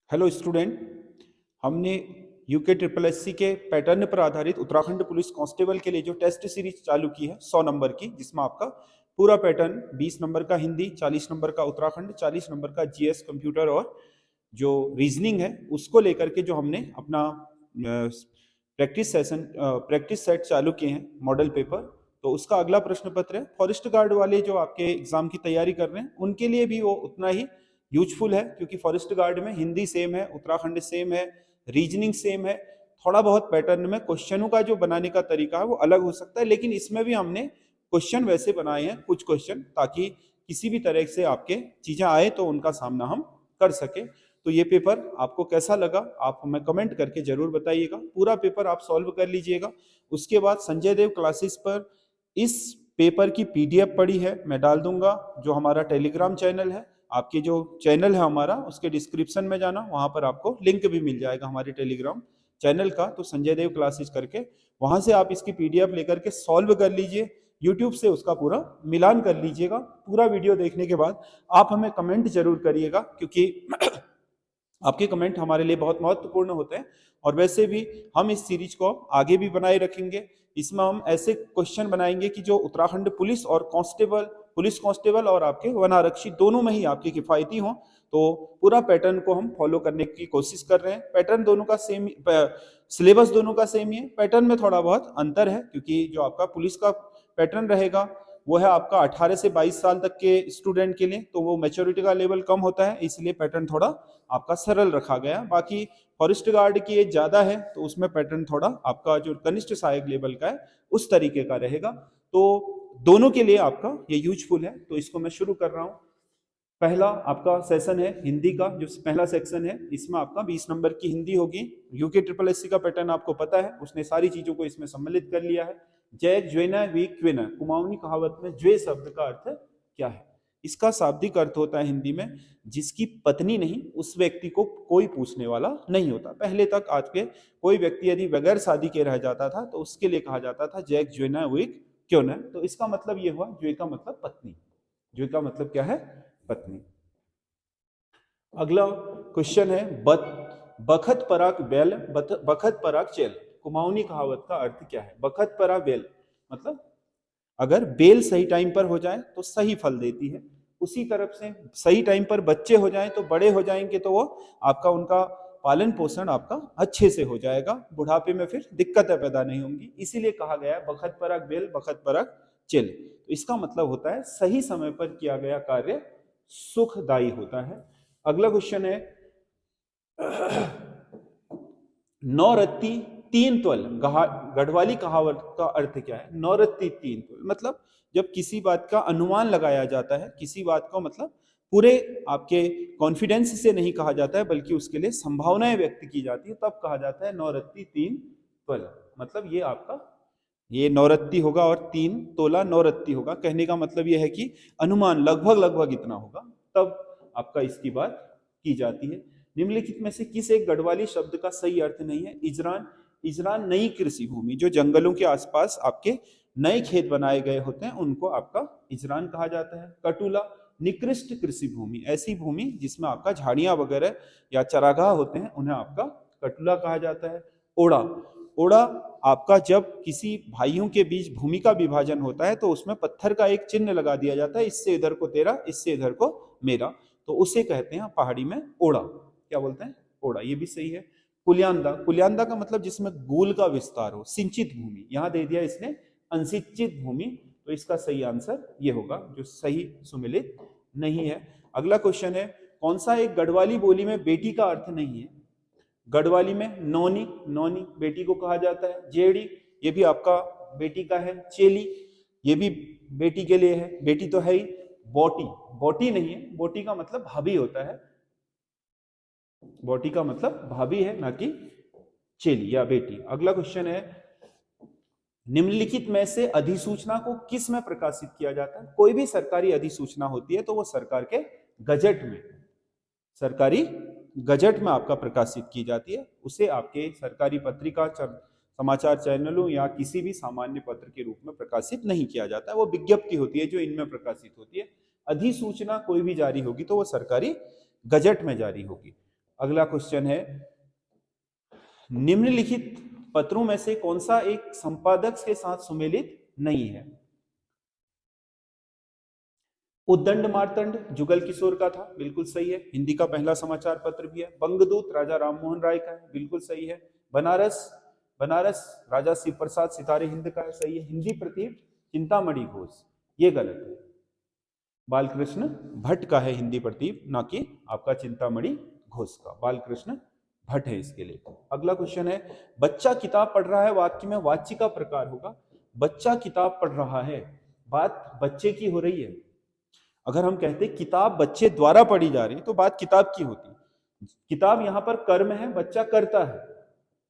Hello student. हमने UK triple S C के pattern पर आधारित उत्तराखंड पुलिस कांस्टेबल के लिए जो टेस्ट सीरीज चालू की है 100 नंबर की, जिसमें आपका पूरा पैटर्न 20 नंबर का हिंदी, 40 नंबर का उत्तराखंड, 40 नंबर का जीएस कंप्यूटर और जो रीजनिंग है उसको लेकर के जो हमने अपना प्रैक्टिस सेट चालू किए हैं मॉडल पेपर। तो उसका अगला प्रश्न पत्र है फॉरेस्ट गार्ड वाले जो आपके एग्जाम की तैयारी कर रहे हैं उनके लिए भी वो उतना ही यूजफुल है, क्योंकि फॉरेस्ट गार्ड में हिंदी सेम है, उत्तराखंड सेम है, रीजनिंग सेम है। थोड़ा बहुत पैटर्न में क्वेश्चनों का जो बनाने का तरीका है वो अलग हो सकता है, लेकिन इसमें भी हमने क्वेश्चन वैसे बनाए हैं कुछ क्वेश्चन, ताकि किसी भी तरह से आपके चीजें आए तो उनका सामना हम कर सके। तो ये पेपर आपको कैसा लगा आप हमें कमेंट करके जरूर बताइएगा। पूरा पेपर आप सॉल्व कर लीजिएगा। उसके बाद संजय देव क्लासेस पर इस पेपर की पीडीएफ पड़ी है, मैं डाल दूंगा। जो हमारा टेलीग्राम चैनल है, आपके जो चैनल है हमारा, उसके डिस्क्रिप्शन में जाना, वहां पर आपको लिंक भी मिल जाएगा हमारे टेलीग्राम चैनल का। तो संजय देव क्लासेस करके वहां से आप इसकी पीडीएफ लेकर के सॉल्व कर लीजिए। यूट्यूब से उसका पूरा मिलान कर लीजिएगा। पूरा वीडियो देखने के बाद आप हमें कमेंट जरूर करिएगा, क्योंकि आपके कमेंट हमारे लिए बहुत महत्वपूर्ण होते हैं। और वैसे भी हम इस सीरीज को आगे भी बनाए रखेंगे। इसमें हम ऐसे क्वेश्चन बनाएंगे कि जो उत्तराखंड पुलिस और कांस्टेबल, पुलिस कांस्टेबल और आपके वन आरक्षी दोनों में ही आपके किफायती हों। तो पूरा पैटर्न को हम फॉलो करने की कोशिश कर रहे हैं। पैटर्न दोनों का सेम, सिलेबस दोनों का सेम ही है, पैटर्न में थोड़ा बहुत अंतर है, क्योंकि जो आपका पुलिस का पैटर्न रहेगा वो है आपका 18 से 22 साल तक के स्टूडेंट के लिए, तो वो मैच्योरिटी का लेवल कम होता है, इसलिए पैटर्न थोड़ा आपका सरल रखा गया। बाकी फॉरेस्ट गार्ड की एज ज्यादा है तो उसमें पैटर्न थोड़ा आपका जो कनिष्ठ सहायक लेवल का है उस तरीके का रहेगा। तो दोनों के लिए आपका ये यूजफुल है। तो इसको मैं शुरू कर रहा हूँ। पहला आपका सेशन है हिंदी का, जो पहला सेक्शन है इसमें आपका 20 नंबर की हिंदी होगी। यूके ट्रिपल एस सी का पैटर्न आपको पता है, उसने सारी चीजों को इसमें सम्मिलित कर लिया है। जय ज्वेना वी क्वेना, कुमाऊनी कहावत में ज्वे शब्द का अर्थ क्या है? इसका शाब्दिक अर्थ होता है हिंदी में, जिसकी पत्नी नहीं उस व्यक्ति को कोई पूछने वाला नहीं होता। पहले तक आज के कोई व्यक्ति यदि बगैर शादी के रह जाता था तो उसके लिए कहा जाता था जैक ज्वेना विक क्यों न। तो इसका मतलब ये हुआ, ज्वे का मतलब पत्नी, ज्वे का मतलब क्या है? पत्नी। अगला क्वेश्चन है बखत पराग बेल बखत पराग चेल, कुमाऊनी कहावत का अर्थ क्या है? बखत परा बेल मतलब अगर बेल सही टाइम पर हो जाए तो सही फल देती है, उसी तरफ से सही टाइम पर बच्चे हो जाएं तो बड़े हो जाएंगे, तो वो आपका उनका पालन पोषण आपका अच्छे से हो जाएगा, बुढ़ापे में फिर दिक्कतें पैदा नहीं होंगी। इसीलिए कहा गया है बखत पराग बेल बखत पराग चेल। तो इसका मतलब होता है सही समय पर किया गया कार्य सुखदायी होता है। अगला क्वेश्चन है नौरत्ती तीन त्वल, गढ़वाली कहावत का अर्थ क्या है? नौरत्ती तीन त्वल मतलब जब किसी बात का अनुमान लगाया जाता है, किसी बात को मतलब पूरे आपके कॉन्फिडेंस से नहीं कहा जाता है बल्कि उसके लिए संभावनाएं व्यक्त की जाती है, तब कहा जाता है नौरत्ती तीन त्वल। मतलब ये आपका ये नौरत्ती होगा और 3 तोला नौरत्ती होगा। कहने का मतलब यह है कि अनुमान लगभग लगभग इतना होगा, तब आपका इसकी बात की जाती है। निम्नलिखित में से किस एक गढ़वाली शब्द का सही अर्थ नहीं है? इजरान। इजरान नई कृषि भूमि, जो जंगलों के आसपास आपके नए खेत बनाए गए होते हैं उनको आपका इजरान कहा जाता है। कटुला निकृष्ट कृषि भूमि, ऐसी भूमि जिसमें आपका झाड़ियां वगैरह या चरागाह होते हैं उन्हें आपका कटुला कहा जाता है। ओड़ा, ओड़ा आपका जब किसी भाइयों के बीच भूमि का विभाजन होता है तो उसमें पत्थर का एक चिन्ह लगा दिया जाता है, इससे इधर को तेरा इससे इधर को मेरा, तो उसे कहते हैं पहाड़ी में ओड़ा। क्या बोलते हैं? ओड़ा। ये भी सही है। कुलियांदा, कुलियांदा का मतलब जिसमें गोल का विस्तार हो, सिंचित भूमि, यहां दे दिया इसने अनसिंचित भूमि, तो इसका सही आंसर ये होगा जो सही सुमिलित नहीं है। अगला क्वेश्चन है कौन सा एक गढ़वाली बोली में बेटी का अर्थ नहीं है? गढ़वाली में नौनी, नौनी बेटी को कहा जाता है। जेड़ी, ये भी आपका बेटी का है। चेली, ये भी बेटी के लिए है, बेटी तो है ही। बोटी, बोटी नहीं है, बोटी का मतलब भाभी होता है, बोटी का मतलब भाभी है, ना कि चेली या बेटी। अगला क्वेश्चन है निम्नलिखित में से अधिसूचना को किस में प्रकाशित किया जाता है? कोई भी सरकारी अधिसूचना होती है तो वो सरकार के गजट में, सरकारी गजट में आपका प्रकाशित की जाती है, उसे आपके सरकारी पत्रिका समाचार चैनलों या किसी भी सामान्य पत्र के रूप में प्रकाशित नहीं किया जाता है। वो विज्ञप्ति होती है जो इनमें प्रकाशित होती है। अधिसूचना कोई भी जारी होगी तो वो सरकारी गजट में जारी होगी। अगला क्वेश्चन है, निम्नलिखित पत्रों में से कौन सा एक संपादक के साथ सुमेलित नहीं है? उद्दंड मार्तंड जुगल किशोर का था, बिल्कुल सही है, हिंदी का पहला समाचार पत्र भी है। बंगदूत राजा राममोहन राय का है, बिल्कुल सही है। बनारस बनारस राजा शिव प्रसाद सितारे हिंद का है, सही है। हिंदी प्रतीक चिंतामणि घोष, ये गलत है। बालकृष्ण भट्ट का है हिंदी प्रतीक, ना कि आपका चिंतामणि घोष का। बालकृष्ण भट्ट है इसके लिए। अगला क्वेश्चन है, बच्चा किताब पढ़ रहा है, वाक्य में वाच्य का प्रकार होगा। बच्चा किताब पढ़ रहा है, बात बच्चे की हो रही है। अगर हम कहते किताब बच्चे द्वारा पढ़ी जा रही तो बात किताब की होती। किताब यहाँ पर कर्म है, बच्चा करता है।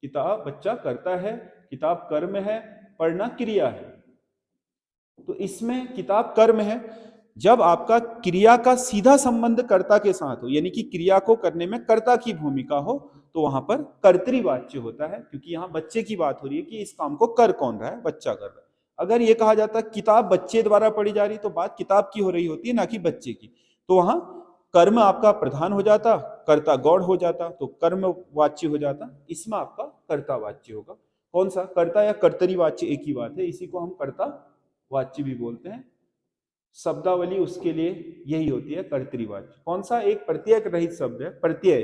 किताब बच्चा करता है, किताब कर्म है, पढ़ना क्रिया है। तो इसमें किताब कर्म है। जब आपका क्रिया का सीधा संबंध कर्ता के साथ हो, यानी कि क्रिया को करने में कर्ता की भूमिका हो, तो वहां पर कर्तृवाच्य होता है, क्योंकि यहाँ बच्चे की बात हो रही है कि इस काम को कर कौन रहा है, बच्चा कर रहा है। अगर ये कहा जाता किताब बच्चे द्वारा पढ़ी जा रही, तो बात किताब की हो रही होती है, ना कि बच्चे की। तो वहां कर्म आपका प्रधान हो जाता, कर्ता गौड़ हो जाता, तो कर्म वाच्य हो जाता। इसमें आपका कर्ता वाच्य होगा। कौन सा, कर्ता या कर्तरीवाच्य एक ही बात है, इसी को हम कर्ता वाच्य भी बोलते हैं। शब्दावली उसके लिए यही होती है, कर्तरीवाच्य। कौन सा, एक प्रत्यय रहित शब्द है, प्रत्यय।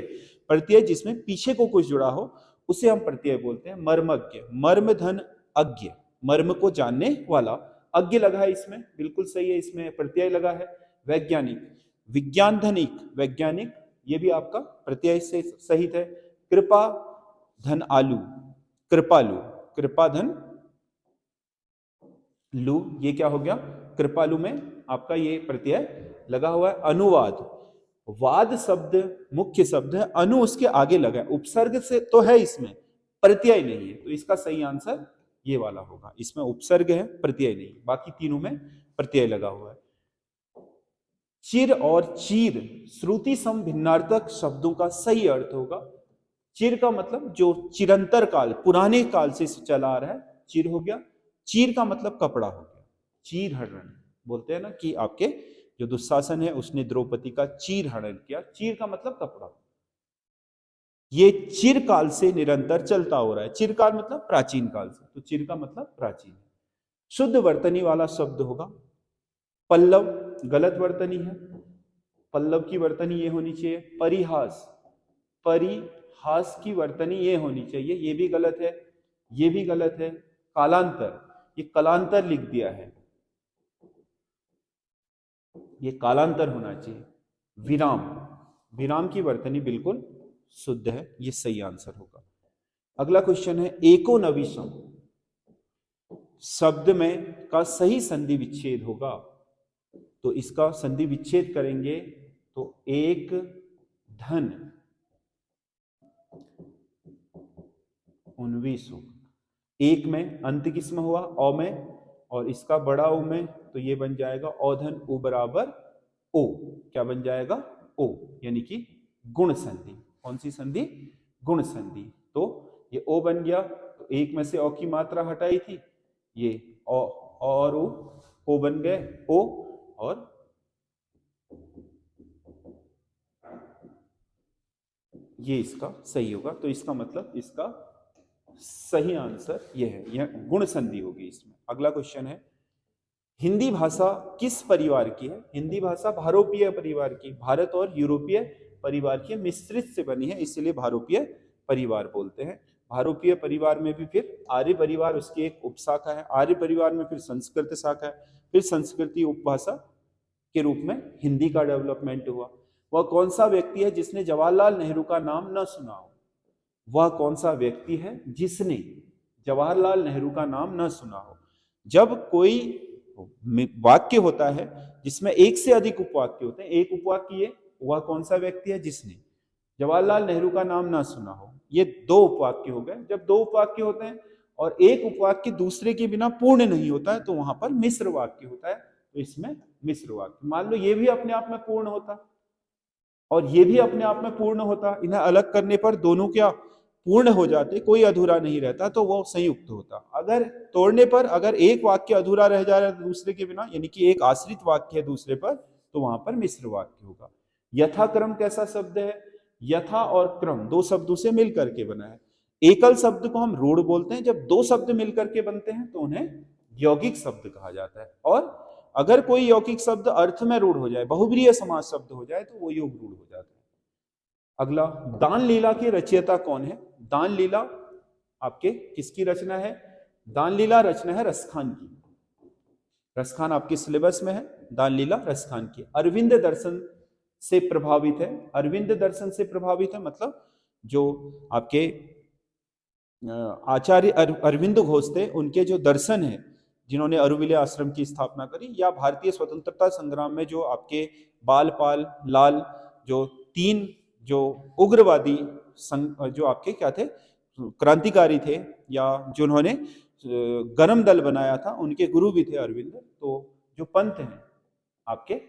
प्रत्यय जिसमें पीछे को कुछ जुड़ा हो, उसे हम प्रत्यय बोलते हैं। मर्मज्ञ, मर्म धन अज्ञ, मर्म को जानने वाला। अज्ञ लगा है इसमें, बिल्कुल सही है, इसमें प्रत्यय लगा है। वैज्ञानिक, विज्ञान धनिक, वैज्ञानिक, ये भी आपका प्रत्यय से सहित है। कृपा धन आलू, कृपालु, कृपा धन लू, ये क्या हो गया, कृपालु में आपका ये प्रत्यय लगा हुआ है। अनुवाद, वाद शब्द मुख्य शब्द है, अनु उसके आगे लगा है, उपसर्ग से तो है, इसमें प्रत्यय नहीं है, तो इसका सही आंसर ये वाला होगा। इसमें उपसर्ग है, प्रत्यय नहीं, बाकी तीनों में प्रत्यय लगा हुआ है। चिर और चीर श्रुति सम भिन्नार्थक शब्दों का सही अर्थ होगा। चिर का मतलब जो चिरंतर काल, पुराने काल से चला आ रहा है, चिर हो गया। चीर का मतलब कपड़ा हो गया। चीर हरण बोलते हैं ना, कि आपके जो दुशासन है उसने द्रौपदी का चीर हरण किया। चीर का मतलब कपड़ा। ये चिरकाल से निरंतर चलता हो रहा है। चिरकाल मतलब प्राचीन काल से, तो चिर का मतलब प्राचीन। शुद्ध वर्तनी वाला शब्द होगा। पल्लव गलत वर्तनी है, पल्लव की वर्तनी ये होनी चाहिए। परिहास, परिहास की वर्तनी ये होनी चाहिए, ये भी गलत है, ये भी गलत है। कालांतर, ये कलांतर लिख दिया है, ये कालांतर होना चाहिए। विराम, विराम की वर्तनी बिल्कुल शुद्ध है, ये सही आंसर होगा। अगला क्वेश्चन है, एकोनविशम शब्द में का सही संधि विच्छेद होगा। तो इसका संधि विच्छेद करेंगे तो एक धन 19 एक में अंत किसमें हुआ, अ में, और इसका बड़ा ओ में, तो ये बन जाएगा औधन उ बराबर ओ। क्या बन जाएगा, ओ, यानी कि गुण संधि। कौन सी संधि, गुण संधि। तो ये ओ बन गया, तो एक में से ओ की मात्रा हटाई थी, ये ओ और ओ बन गए ओ, और ये इसका सही होगा। तो इसका मतलब इसका सही आंसर ये है, यह गुण संधि होगी इसमें। अगला क्वेश्चन है, हिंदी भाषा किस परिवार की है? हिंदी भाषा भारोपीय परिवार की, भारत और यूरोपीय परिवार की मिश्रित से बनी है, इसलिए भारोपीय परिवार बोलते हैं। भारोपीय परिवार में भी फिर आर्य परिवार उसकी एक उपशाखा है, आर्य परिवार में फिर संस्कृत शाखा है, फिर संस्कृति उपभाषा के रूप में हिंदी का डेवलपमेंट हुआ। वह कौन सा व्यक्ति है जिसने जवाहरलाल नेहरू का नाम न सुना हो? वह कौन सा व्यक्ति है जिसने जवाहरलाल नेहरू का नाम न सुना हो? जब कोई वाक्य होता है जिसमें एक से अधिक उपवाक्य होते हैं, एक उपवाक्य ये, वह कौन सा व्यक्ति है जिसने जवाहरलाल नेहरू का नाम ना सुना हो? ये दो उपवाक्य हो गए। जब दो उपवाक्य होते हैं और एक उपवाक्य दूसरे के बिना पूर्ण नहीं होता है, तो वहां पर मिश्र वाक्य होता है। तो इसमें मिश्र वाक्य, मान लो ये भी अपने आप में पूर्ण होता और ये भी अपने आप में पूर्ण होता, इन्हें अलग करने पर दोनों क्या पूर्ण हो जाते, कोई अधूरा नहीं रहता, तो वो संयुक्त होता। अगर तोड़ने पर अगर एक वाक्य अधूरा रह जा रहा है दूसरे के बिना, यानी कि एक आश्रित वाक्य है दूसरे पर, तो वहां पर मिश्र वाक्य होगा। यथाक्रम कैसा शब्द है? यथा और क्रम दो शब्दों से मिल करके बना है। एकल शब्द को हम रूढ़ बोलते हैं, जब दो शब्द मिलकर के बनते हैं तो उन्हें यौगिक शब्द कहा जाता है। और अगर कोई यौगिक शब्द अर्थ में रूढ़ हो जाए, बहुब्रीहि समास शब्द हो जाए, तो वो योग रूढ़ हो जाता है। अगला, दान लीला की रचयिता कौन है? दान लीला आपके किसकी रचना है? दान लीला रचना है रसखान की। रसखान आपके सिलेबस में है, दान लीला रसखान की। अरविंद दर्शन से प्रभावित है। अरविंद दर्शन से प्रभावित है मतलब जो आपके आचार्य अरविंद घोष थे, उनके जो दर्शन है, जिन्होंने अरुविले आश्रम की स्थापना करी, या भारतीय स्वतंत्रता संग्राम में जो आपके बालपाल लाल, जो तीन जो उग्रवादी जो आपके क्या थे, क्रांतिकारी थे, या जिन्होंने गरम दल बनाया था, उनके गुरु भी थे अरविंद। तो जो पंत हैं आपके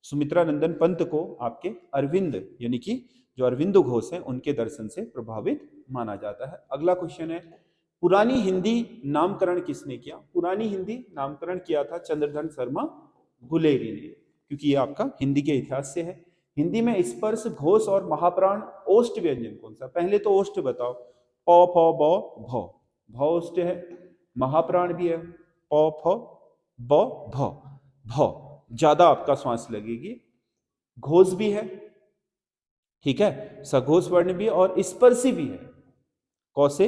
सुमित्रानंदन पंत को आपके अरविंद यानी कि जो अरविंद घोष हैं उनके दर्शन से प्रभावित माना जाता है। अगला क्वेश्चन है, पुरानी हिंदी नामकरण किसने किया? पुरानी हिंदी नामकरण किया था चंद्रधन शर्मा गुलेरी ने, क्योंकि ये आपका हिंदी के इतिहास से है। हिंदी में स्पर्श, घोष और महाप्राण ओष्ठ व्यंजन कौन सा? पहले तो ओष्ठ बताओ। प फ ब भ, भ ओष्ठ है, महाप्राण भी है, प फ ब भ, भ ज्यादा आपका श्वास लगेगी, घोष भी है, ठीक है, सघोष वर्ण भी है, और स्पर्शी भी है। कौ से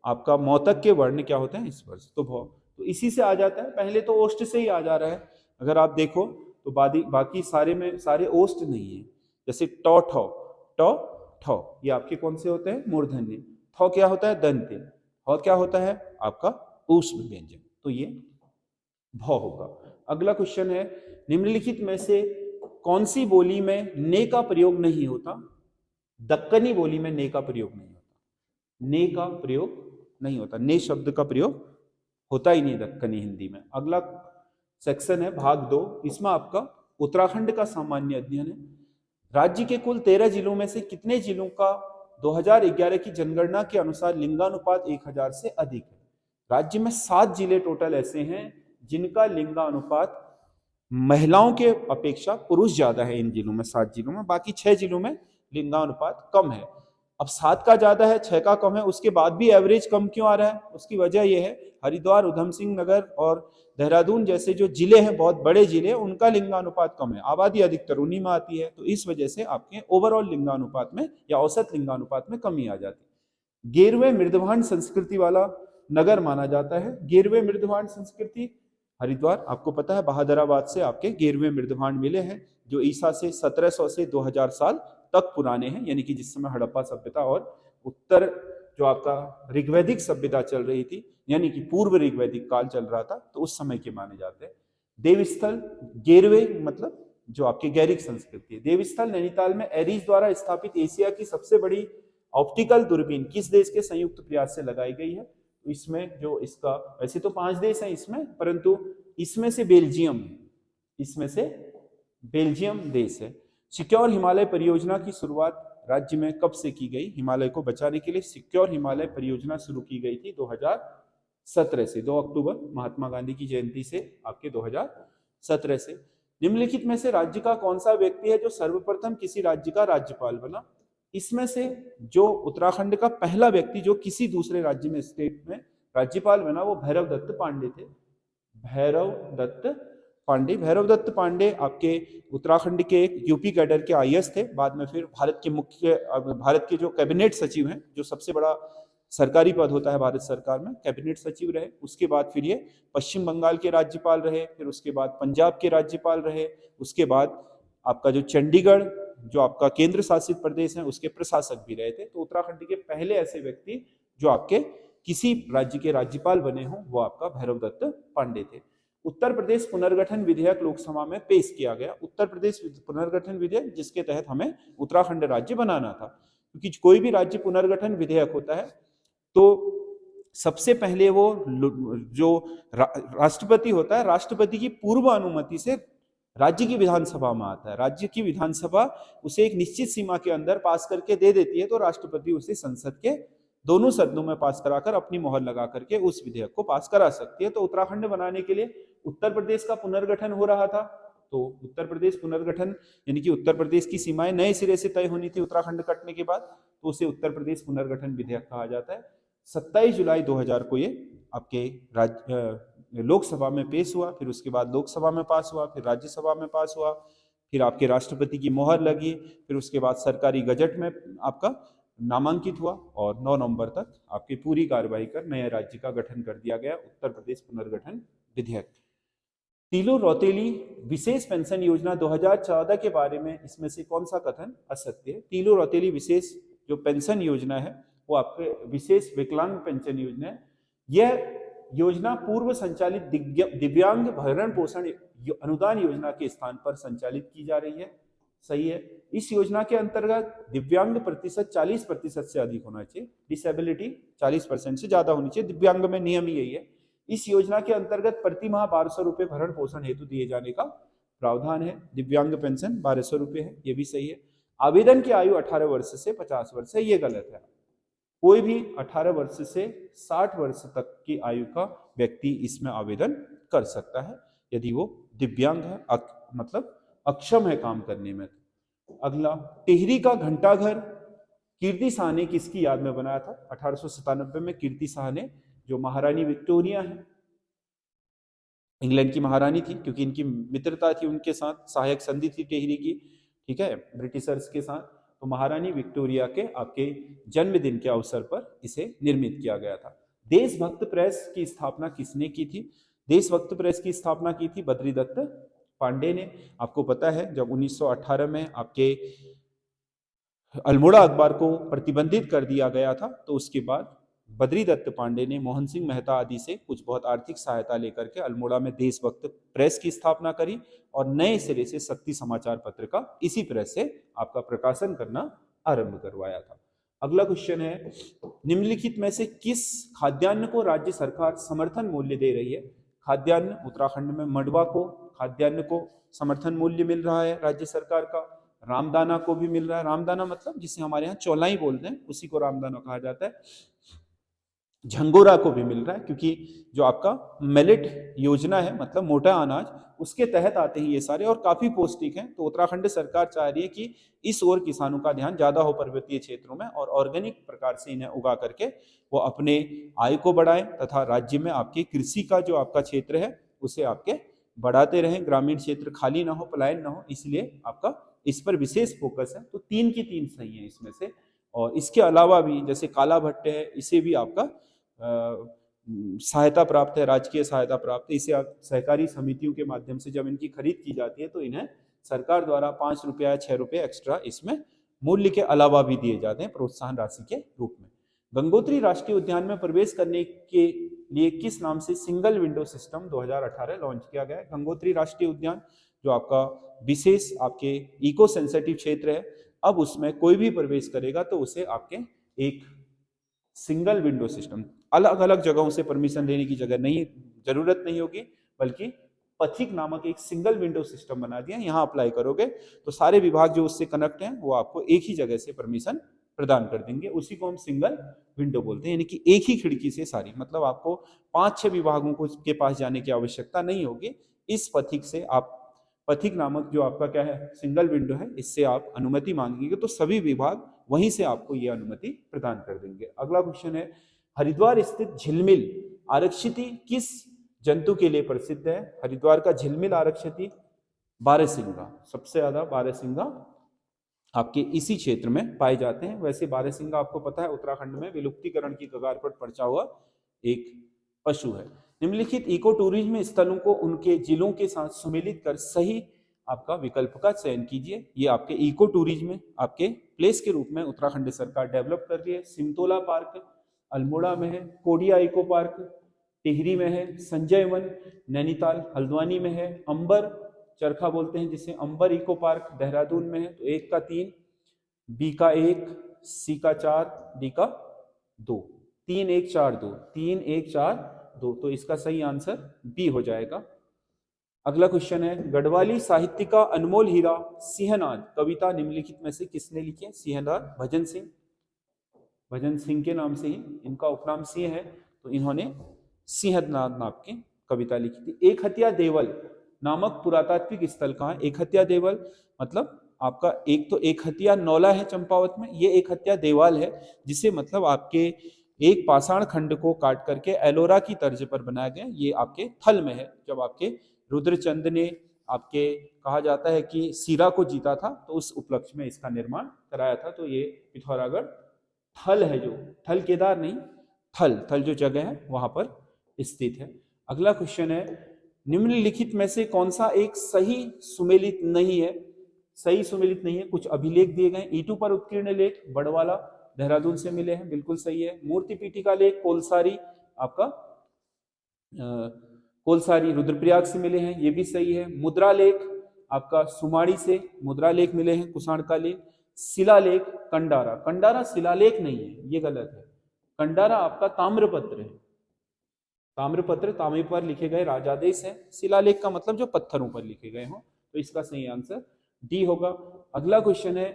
आपका मौतक के वर्ण क्या होते हैं? स्पर्श। तो भ, तो इसी से आ जाता है। पहले तो ओष्ठ से ही आ जा रहा है। अगर आप देखो तो बाकी सारे में सारे ओष्ठ नहीं है। जैसे ट ठ, ट ठ, ये आपके कौन से होते हैं? मूर्धन्य। थ क्या होता है? दंत्य। ह क्या होता है? आपका ऊष्म व्यंजन। तो ये भ होगा। अगला क्वेश्चन है, निम्नलिखित में से कौन सी बोली में ने का प्रयोग नहीं होता? दक्कनी बोली में ने का प्रयोग नहीं होता। ने का प्रयोग नहीं होता, ने शब्द का प्रयोग होता ही नहीं दक्कनी हिंदी में। अगला सेक्शन है भाग 2, इसमें आपका उत्तराखंड का सामान्य अध्ययन है। राज्य के कुल 13 जिलों में से कितने जिलों का 2011 की जनगणना के अनुसार लिंगानुपात 1000 से अधिक है? राज्य में 7 जिले टोटल ऐसे हैं जिनका लिंगानुपात महिलाओं के अपेक्षा पुरुष ज्यादा है। इन जिलों में 7 जिलों में, बाकी 6 जिलों में लिंगानुपात कम है। अब 7 का ज्यादा है, 6 का कम है, उसके बाद भी एवरेज कम क्यों आ रहा है? उसकी वजह यह है, हरिद्वार, उधम सिंह नगर और देहरादून जैसे जो जिले हैं, बहुत बड़े जिले, उनका लिंगानुपात कम है, आबादी अधिकतर उन्हीं में आती है। तो इस वजह से आपके ओवरऑल लिंगानुपात में या औसत लिंगानुपात में कमी आ जाती है। गेरवे मृदभांड संस्कृति वाला नगर माना जाता है। गेरवे मृदभांड संस्कृति हरिद्वार, आपको पता है बहादुराबाद से आपके गेरवे मृदभांड मिले हैं, जो ईसा से 1700 से 2000 साल तक पुराने हैं, यानी कि जिस समय हड़प्पा सभ्यता और उत्तर जो आपका ऋग्वैदिक सभ्यता चल रही थी, यानी कि पूर्व ऋग्वैदिक काल चल रहा था, तो उस समय के माने जाते हैं। देवस्थल गेरवे मतलब जो आपकी गैरिक संस्कृति है। देवस्थल नैनीताल में एरीज द्वारा स्थापित एशिया की सबसे बड़ी ऑप्टिकल दूरबीन किस देश के संयुक्त प्रयास से लगाई गई है? इसमें जो इसका, वैसे तो 5 देश हैं इसमें, परंतु इसमें से बेल्जियम है, इसमें से बेल्जियम देश है। सिक्योर हिमालय परियोजना की शुरुआत राज्य में कब से की गई? हिमालय को बचाने के लिए सिक्योर हिमालय परियोजना शुरू की गई थी 2017 से, 2 अक्टूबर महात्मा गांधी की जयंती से आपके 2017 से। निम्नलिखित में से राज्य का कौन सा व्यक्ति है जो सर्वप्रथम किसी राज्य का राज्यपाल बना? इसमें से जो उत्तराखंड का पहला व्यक्ति जो किसी दूसरे राज्य में, स्टेट में राज्यपाल बना, वो भैरव दत्त पांडे थे। भैरव दत्त पांडे। भैरव दत्त पांडे आपके उत्तराखंड के एक यूपी कैडर के आईएएस थे। बाद में फिर भारत के जो कैबिनेट सचिव हैं, जो सबसे बड़ा सरकारी पद होता है भारत सरकार में, कैबिनेट सचिव रहे। उसके बाद फिर ये पश्चिम बंगाल के राज्यपाल रहे, फिर उसके बाद पंजाब के राज्यपाल रहे, उसके बाद आपका जो चंडीगढ़ जो आपका केंद्र शासित प्रदेश है उसके प्रशासक भी रहे थे। तो उत्तराखंड के पहले ऐसे व्यक्ति जो आपके किसी राज्य के राज्यपाल बने हों वो आपका भैरव दत्त पांडे थे। उत्तर प्रदेश पुनर्गठन विधेयक लोकसभा में पेश किया गया। उत्तर प्रदेश पुनर्गठन विधेयक जिसके तहत हमें उत्तराखंड राज्य बनाना था, क्योंकि कोई भी राज्य पुनर्गठन विधेयक होता है तो सबसे पहले वो जो राष्ट्रपति होता है, राष्ट्रपति की पूर्व अनुमति से राज्य की विधानसभा में आता है। राज्य की विधानसभा उसे एक निश्चित सीमा के अंदर पास करके दे देती है, तो राष्ट्रपति उसे संसद के दोनों सदनों में पास कराकर अपनी मोहर लगा करके उस विधेयक को पास करा सकती है। तो उत्तराखंड बनाने के लिए उत्तर प्रदेश का पुनर्गठन हो रहा था, तो उत्तर प्रदेश पुनर्गठन यानी कि उत्तर प्रदेश की सीमाएं नए सिरे से तय होनी थी उत्तराखंड कटने के बाद, तो उसे उत्तर प्रदेश पुनर्गठन विधेयक कहा जाता है। 27 जुलाई 2000 को ये आपके लोकसभा में पेश हुआ, फिर उसके बाद लोकसभा में पास हुआ, फिर राज्यसभा में पास हुआ, फिर आपके राष्ट्रपति की मोहर लगी, फिर उसके बाद सरकारी गजट में आपका नामांकित हुआ और 9 नवंबर तक आपकी पूरी कार्रवाई कर नए राज्य का गठन कर दिया गया, उत्तर प्रदेश पुनर्गठन विधेयक। तीलू रौतेली विशेष पेंशन योजना 2014 के बारे में इसमें से कौन सा कथन असत्य है? तीलू रौतेली विशेष जो पेंशन योजना है वो आपके विशेष विकलांग पेंशन योजना है। यह योजना पूर्व संचालित दिव्यांग भरण पोषण अनुदान योजना के स्थान पर संचालित की जा रही है। सही है। इस योजना के अंतर्गत दिव्यांग प्रतिशत 40% से अधिक होना चाहिए, डिसेबिलिटी 40% से ज्यादा होनी चाहिए, दिव्यांग में नियम यही है। इस योजना के अंतर्गत प्रति माह 1200 रुपए भरण पोषण हेतु दिए जाने का प्रावधान है। दिव्यांग पेंशन 1200 रुपए है, ये भी सही है। आवेदन की आयु 18 वर्ष से 50 वर्ष है, ये गलत है। कोई भी 18 वर्ष से 60 वर्ष तक की आयु का व्यक्ति इसमें आवेदन कर सकता है यदि वो दिव्यांग है, मतलब अक्षम है काम करने में। अगला, टिहरी का घंटाघर कीर्ति शाह ने किसकी याद में बनाया था? 1897 में कीर्ति शाह ने, जो महारानी विक्टोरिया है, इंग्लैंड की महारानी थी, क्योंकि इनकी मित्रता थी उनके साथ, सहायक संधि थी टिहरी की, ठीक है, ब्रिटिशर्स के साथ। तो महारानी विक्टोरिया के आपके जन्मदिन के अवसर पर इसे निर्मित किया गया था। देशभक्त प्रेस की स्थापना किसने की थी? देशभक्त प्रेस की स्थापना की थी बद्रीदत्त पांडे ने। आपको पता है जब 1918 में आपके अल्मोड़ा अखबार को प्रतिबंधित कर दिया गया था, तो उसके बाद बद्रीदत्त पांडे ने मोहन सिंह मेहता आदि से कुछ बहुत आर्थिक सहायता लेकर के अल्मोड़ा में देशभक्त प्रेस की स्थापना करी और नए सिरे से शक्ति समाचार पत्र का इसी प्रेस से आपका प्रकाशन करना आरंभ करवाया था। अगला क्वेश्चन है, निम्नलिखित में से किस खाद्यान्न को राज्य सरकार समर्थन मूल्य दे रही है? खाद्यान्न, उत्तराखंड में मंडवा को खाद्यान्न को समर्थन मूल्य मिल रहा है राज्य सरकार का। रामदाना को भी मिल रहा है। रामदाना मतलब जिसे हमारे यहाँ चौलाई बोलते हैं, उसी को रामदाना कहा जाता है। झंगोरा को भी मिल रहा है, क्योंकि जो आपका मिलेट योजना है, मतलब मोटा अनाज, उसके तहत आते हैं ये सारे और काफी पौष्टिक हैं। तो उत्तराखंड सरकार चाह रही है कि इस ओर किसानों का ध्यान ज्यादा हो पर्वतीय क्षेत्रों में, और ऑर्गेनिक प्रकार से इन्हें उगा करके वो अपने आय को बढ़ाएं तथा राज्य में आपकी कृषि का जो आपका क्षेत्र है उसे आपके बढ़ाते रहें, ग्रामीण क्षेत्र खाली ना हो, पलायन ना हो, इसलिए आपका इस पर विशेष फोकस है। तो 3 की 3 सही है इसमें से। और इसके अलावा भी जैसे काला भट्ट है, इसे भी आपका सहायता प्राप्त है, राजकीय सहायता प्राप्त है। इसे आप सहकारी समितियों के माध्यम से जब इनकी खरीद की जाती है तो इन्हें सरकार द्वारा 5 रुपया या 6 रुपये एक्स्ट्रा इसमें मूल्य के अलावा भी दिए जाते हैं प्रोत्साहन राशि के रूप में। गंगोत्री राष्ट्रीय उद्यान में प्रवेश करने के लिए किस नाम से सिंगल विंडो सिस्टम 2018 लॉन्च किया गया है? गंगोत्री राष्ट्रीय उद्यान जो आपका विशेष आपके इको सेंसिटिव क्षेत्र है, अब उसमें कोई भी प्रवेश करेगा तो उसे आपके एक सिंगल विंडो सिस्टम, अलग अलग जगहों से परमिशन लेने की जरूरत नहीं होगी, बल्कि पथिक नामक एक सिंगल विंडो सिस्टम बना दिया। यहाँ अप्लाई करोगे तो सारे विभाग जो उससे कनेक्ट हैं वो आपको एक ही जगह से परमिशन प्रदान कर देंगे। उसी को हम सिंगल विंडो बोलते हैं, यानी कि एक ही खिड़की से सारी, मतलब आपको 5-6 विभागों को के पास जाने की आवश्यकता नहीं होगी। इस पथिक से आप, पथिक नामक जो आपका क्या है सिंगल विंडो है, इससे आप अनुमति मांगेंगे तो सभी विभाग वहीं से आपको ये अनुमति प्रदान कर देंगे। अगला क्वेश्चन है, हरिद्वार स्थित झिलमिल आरक्षिति किस जंतु के लिए प्रसिद्ध है? हरिद्वार का झिलमिल आरक्षिति बारहसिंगा, सबसे ज्यादा बारहसिंगा आपके इसी क्षेत्र में पाए जाते हैं। वैसे बारहसिंगा आपको पता है उत्तराखंड में विलुप्तीकरण की कगार पर पहुंचा हुआ एक पशु है। निम्नलिखित इको टूरिज्म स्थलों को उनके जिलों के साथ सम्मिलित कर सही आपका विकल्प का चयन कीजिए। ये आपके इको टूरिज्म आपके प्लेस के रूप में उत्तराखंड सरकार डेवलप कर रही है। सिमतोला पार्क अल्मोड़ा में है, कोडिया इको पार्क टिहरी में है, संजय वन नैनीताल हल्द्वानी में है, अंबर चरखा बोलते हैं जिसे, अंबर इको पार्क देहरादून में है। तो 1 का 3, बी का 1, सी का 4, डी का 2, 3 1 4 2, 3 1 4 2, तो इसका सही आंसर बी हो जाएगा। अगला क्वेश्चन है, गढ़वाली साहित्य का अनमोल हीरा सिंहनाद कविता निम्नलिखित में से किसने लिखी है? सिंहनाद भजन सिंह, भजन सिंह के नाम से ही इनका उपनाम सिंह है, तो इन्होंने सिंहनाद नाम की कविता लिखी थी। एक हत्या देवल नामक पुरातात्विक स्थल कहाँ है? एकहत्या देवल, मतलब आपका एक तो एकहत्या नौला है चंपावत में, ये एकहत्या देवाल है जिसे मतलब आपके एक पाषाण खंड को काट करके एलोरा की तर्ज पर बनाया गया। ये आपके थल में है। जब आपके रुद्रचंद ने आपके कहा जाता है कि सीरा को जीता था तो उस उपलक्ष्य में इसका निर्माण कराया था। तो ये पिथौरागढ़ थल है, जो थल केदार नहीं, थल थल जो जगह है वहां पर स्थित है। अगला क्वेश्चन है, निम्नलिखित में से कौन सा एक सही सुमेलित नहीं है? सही सुमेलित नहीं है। कुछ अभिलेख दिए गए, ईटू पर उत्कीर्ण लेख बड़वाला देहरादून से मिले हैं, बिल्कुल सही है। मूर्ति पीठिका लेख कोलसारी आपका कोलसारी रुद्रप्रयाग से मिले हैं, ये भी सही है। मुद्रा लेख आपका सुमाड़ी से मुद्रा लेख मिले हैं, कुषाण का लेख। शिलालेख कंडारा, कंडारा शिलालेख नहीं है, ये गलत है। कंडारा आपका ताम्रपत्र है। ताम्रपत्र तांबे पर लिखे गए राजादेश है। शिलालेख का मतलब जो पत्थरों पर लिखे गए हों। तो इसका सही आंसर डी होगा। अगला क्वेश्चन है,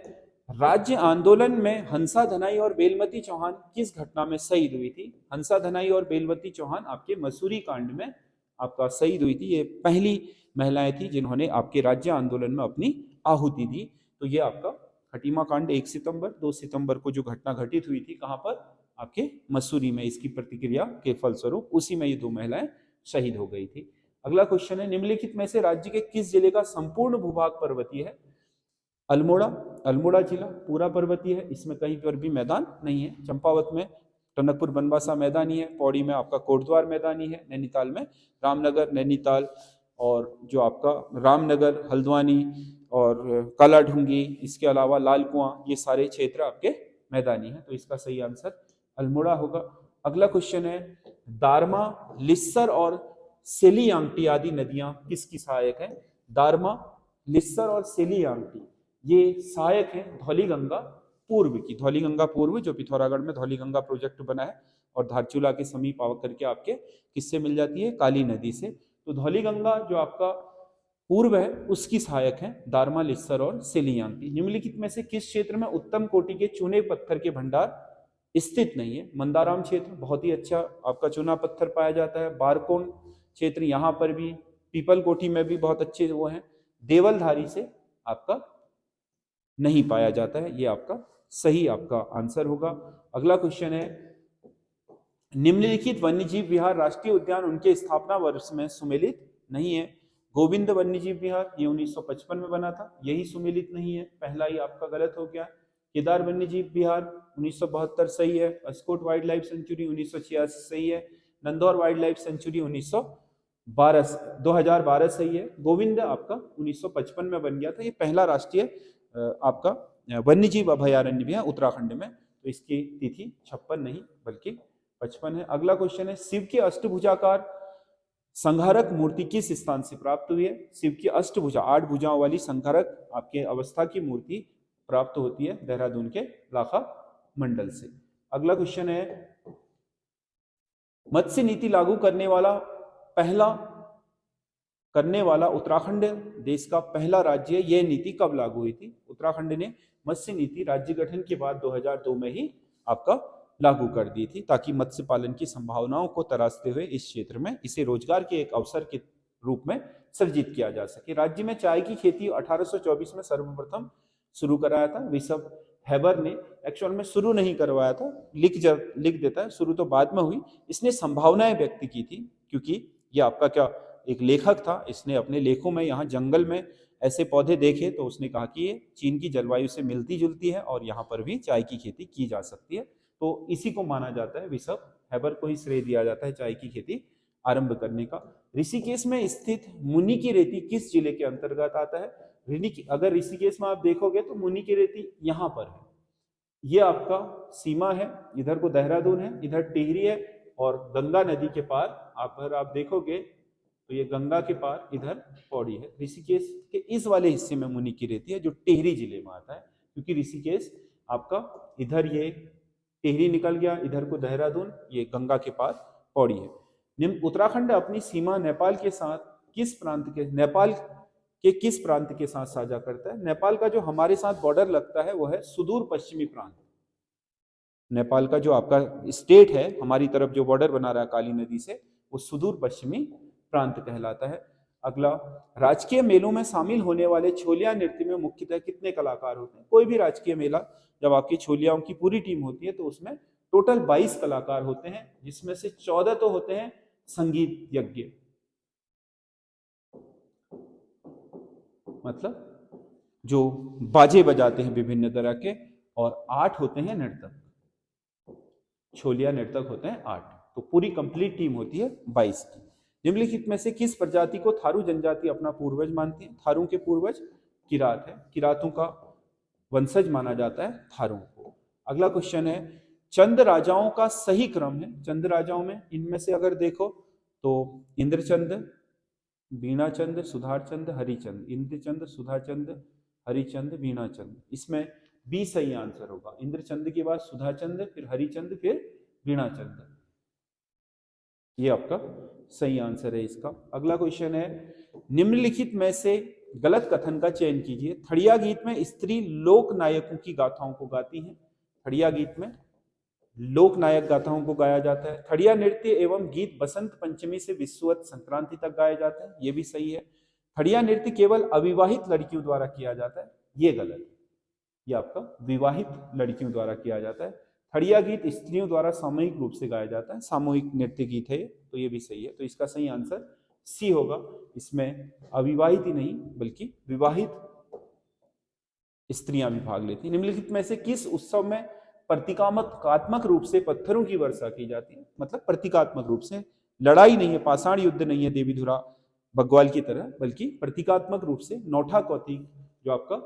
राज्य आंदोलन में हंसा धनाई और बेलमती चौहान किस घटना में शहीद हुई थी? हंसा धनाई और बेलमती चौहान आपके मसूरी कांड में आपका शहीद हुई थी। ये पहली महिलाएं थी जिन्होंने आपके राज्य आंदोलन में अपनी आहुति दी। तो ये आपका खटीमा कांड 1 सितंबर 2 सितंबर को जो घटना घटित हुई थी, कहां पर? आपके मसूरी में। इसकी प्रतिक्रिया के फलस्वरूप उसी में ये 2 महिलाएं शहीद हो गई थी। अगला क्वेश्चन है, निम्नलिखित में से राज्य के किस जिले का संपूर्ण भूभाग पर्वतीय है? अल्मोड़ा, अल्मोड़ा जिला पूरा पर्वतीय है, इसमें कहीं पर भी मैदान नहीं है। चंपावत में टनकपुर बनवासा मैदानी है, पौड़ी में आपका कोटद्वार मैदानी है, नैनीताल में रामनगर नैनीताल, और जो आपका रामनगर हल्द्वानी और कालाढूंगी, इसके अलावा लाल कुआं, ये सारे क्षेत्र आपके मैदानी है। तो इसका सही आंसर अल्मोड़ा होगा। अगला क्वेश्चन है, दारमा, लिस्सर और सेलियांगटी आदि नदियां किसकी सहायक है? दारमा, लिस्सर और सेलियांगटी ये सहायक है धौलीगंगा पूर्व की। धौलीगंगा पूर्व जो पिथौरागढ़ में धौलीगंगा प्रोजेक्ट बना है और धारचूला के समीप आकर के आपके किससे मिल जाती है? काली नदी से। तो धौलीगंगा जो आपका पूर्व है उसकी सहायक है दारमा, लिस्सर और सेलियांगटी। निम्नलिखित में से किस क्षेत्र में उत्तम कोटि के चूने पत्थर के भंडार स्थित नहीं है? मंदाराम क्षेत्र, बहुत ही अच्छा आपका चूना पत्थर पाया जाता है। बारकोन क्षेत्र, यहाँ पर भी पीपल कोठी में भी बहुत अच्छे वो हैं। देवलधारी से आपका नहीं पाया जाता है, ये आपका सही आपका आंसर होगा। अगला क्वेश्चन है, निम्नलिखित वन्यजीव विहार राष्ट्रीय उद्यान उनके स्थापना वर्ष में सुमेलित नहीं है। गोविंद वन्यजीव विहार ये 1955 में बना था, यही सुमेलित नहीं है, पहला ही आपका गलत हो गया। केदार वन्यजीव विहार 1972 सही है। अस्कोट वाइल्ड लाइफ सेंचुरी 1986 सही है। नंदौर वाइल्ड लाइफ सेंचुरी 2012 सही है। गोविंद आपका 1955 में बन गया था, ये पहला राष्ट्रीय आपका वन्यजीव अभयारण्य भी है उत्तराखंड में। तो इसकी तिथि 56 नहीं बल्कि 55 है। अगला क्वेश्चन है, शिव की अष्टभुजाकार संघारक मूर्ति किस स्थान से प्राप्त हुई है? शिव की अष्टभुजा 8 भुजाओं वाली संघारक आपके अवस्था की मूर्ति प्राप्त होती है देहरादून के लाखा मंडल से। अगला क्वेश्चन है, मत्स्य नीति लागू करने वाला उत्तराखंड देश का पहला राज्य है। यह नीति कब लागू हुई थी? उत्तराखंड ने मत्स्य नीति राज्य गठन के बाद 2002 में ही आपका लागू कर दी थी, ताकि मत्स्य पालन की संभावनाओं को तराशते हुए इस क्षेत्र में इसे रोजगार के एक अवसर के रूप में सृजित किया जा सके। राज्य में चाय की खेती 1824 में सर्वप्रथम शुरू कराया था। विशव हैबर ने एक्चुअल में शुरू नहीं करवाया था, लिख देता है, शुरू तो बाद में हुई। इसने संभावनाएं व्यक्त की थी, क्योंकि ये आपका क्या एक लेखक था, इसने अपने लेखों में यहाँ जंगल में ऐसे पौधे देखे तो उसने कहा कि ये चीन की जलवायु से मिलती जुलती है और यहाँ पर भी चाय की खेती की जा सकती है। तो इसी को माना जाता है, विशव हैबर को ही श्रेय दिया जाता है चाय की खेती आरंभ करने का। ऋषिकेश में स्थित मुनि की रेती किस जिले के अंतर्गत आता है? अगर ऋषिकेश में आप देखोगे तो मुनि की रेती यहाँ पर है, ये आपका सीमा है। इधर को देहरादून है, इधर टिहरी है, और गंगा नदी के पार अगर आप देखोगे तो ये गंगा के पार इधर पौड़ी है। ऋषिकेश के इस वाले हिस्से में मुनि की रेती है जो टिहरी जिले में आता है, क्योंकि ऋषिकेश आपका इधर ये टिहरी निकल गया, इधर को देहरादून, ये गंगा के पार पौड़ी है। उत्तराखंड अपनी सीमा नेपाल के किस प्रांत के साथ साझा करता है? नेपाल का जो हमारे साथ बॉर्डर लगता है वो है सुदूर पश्चिमी प्रांत। नेपाल का जो आपका स्टेट है हमारी तरफ जो बॉर्डर बना रहा है काली नदी से, वो सुदूर पश्चिमी प्रांत कहलाता है। अगला, राजकीय मेलों में शामिल होने वाले छोलिया नृत्य में मुख्यतः कितने कलाकार होते हैं? कोई भी राजकीय मेला जब आपकी छोलियाओं की पूरी टीम होती है तो उसमें टोटल 22 कलाकार होते हैं, जिसमें से 14 तो होते हैं संगीत यज्ञ, मतलब जो बाजे बजाते हैं विभिन्न तरह के, और 8 होते हैं नर्तक, छोलिया नर्तक होते हैं 8। तो पूरी कंप्लीट टीम होती है 22 की। निम्नलिखित में से किस प्रजाति को थारू जनजाति अपना पूर्वज मानती है? थारू के पूर्वज किरात है, किरातों का वंशज माना जाता है थारू को। अगला क्वेश्चन है, चंद राजाओं का सही क्रम है? चंद राजाओं में इनमें से अगर देखो तो इंद्रचंद, बीणाचंद, सुधारचंद, हरिचंद। इंद्रचंद, सुधाचंद, हरिचंद, बीणाचंद, इसमें बी सही आंसर होगा। इंद्रचंद के बाद सुधाचंद, फिर हरिचंद, फिर बीणाचंद, ये आपका सही आंसर है इसका। अगला क्वेश्चन है, निम्नलिखित में से गलत कथन का चयन कीजिए। खड़िया गीत में स्त्री लोक नायकों की गाथाओं को गाती हैं। खड़िया गीत में लोक नायक गाथाओं को गाया जाता है। खड़िया नृत्य एवं गीत बसंत पंचमी से विषुवत संक्रांति तक गाए जाते हैं, ये भी सही है। खड़िया नृत्य केवल अविवाहित लड़कियों द्वारा किया जाता है, ये गलत है। ये आपका विवाहित लड़कियों द्वारा किया जाता है। खड़िया गीत स्त्रियों द्वारा सामूहिक रूप से गाया जाता है, सामूहिक नृत्य गीत है, तो ये भी सही है। तो इसका सही आंसर सी होगा। इसमें अविवाहित ही नहीं बल्कि विवाहित स्त्रियां भी भाग लेती हैं। निम्नलिखित में से किस उत्सव में प्रतीकात्मक रूप से पत्थरों की वर्षा की जाती है? मतलब प्रतीकात्मक रूप से, लड़ाई नहीं है, पाषाण युद्ध नहीं है देवीधुरा बग्वाल की तरह, बल्कि प्रतीकात्मक रूप से नौठा कौतिक जो आपका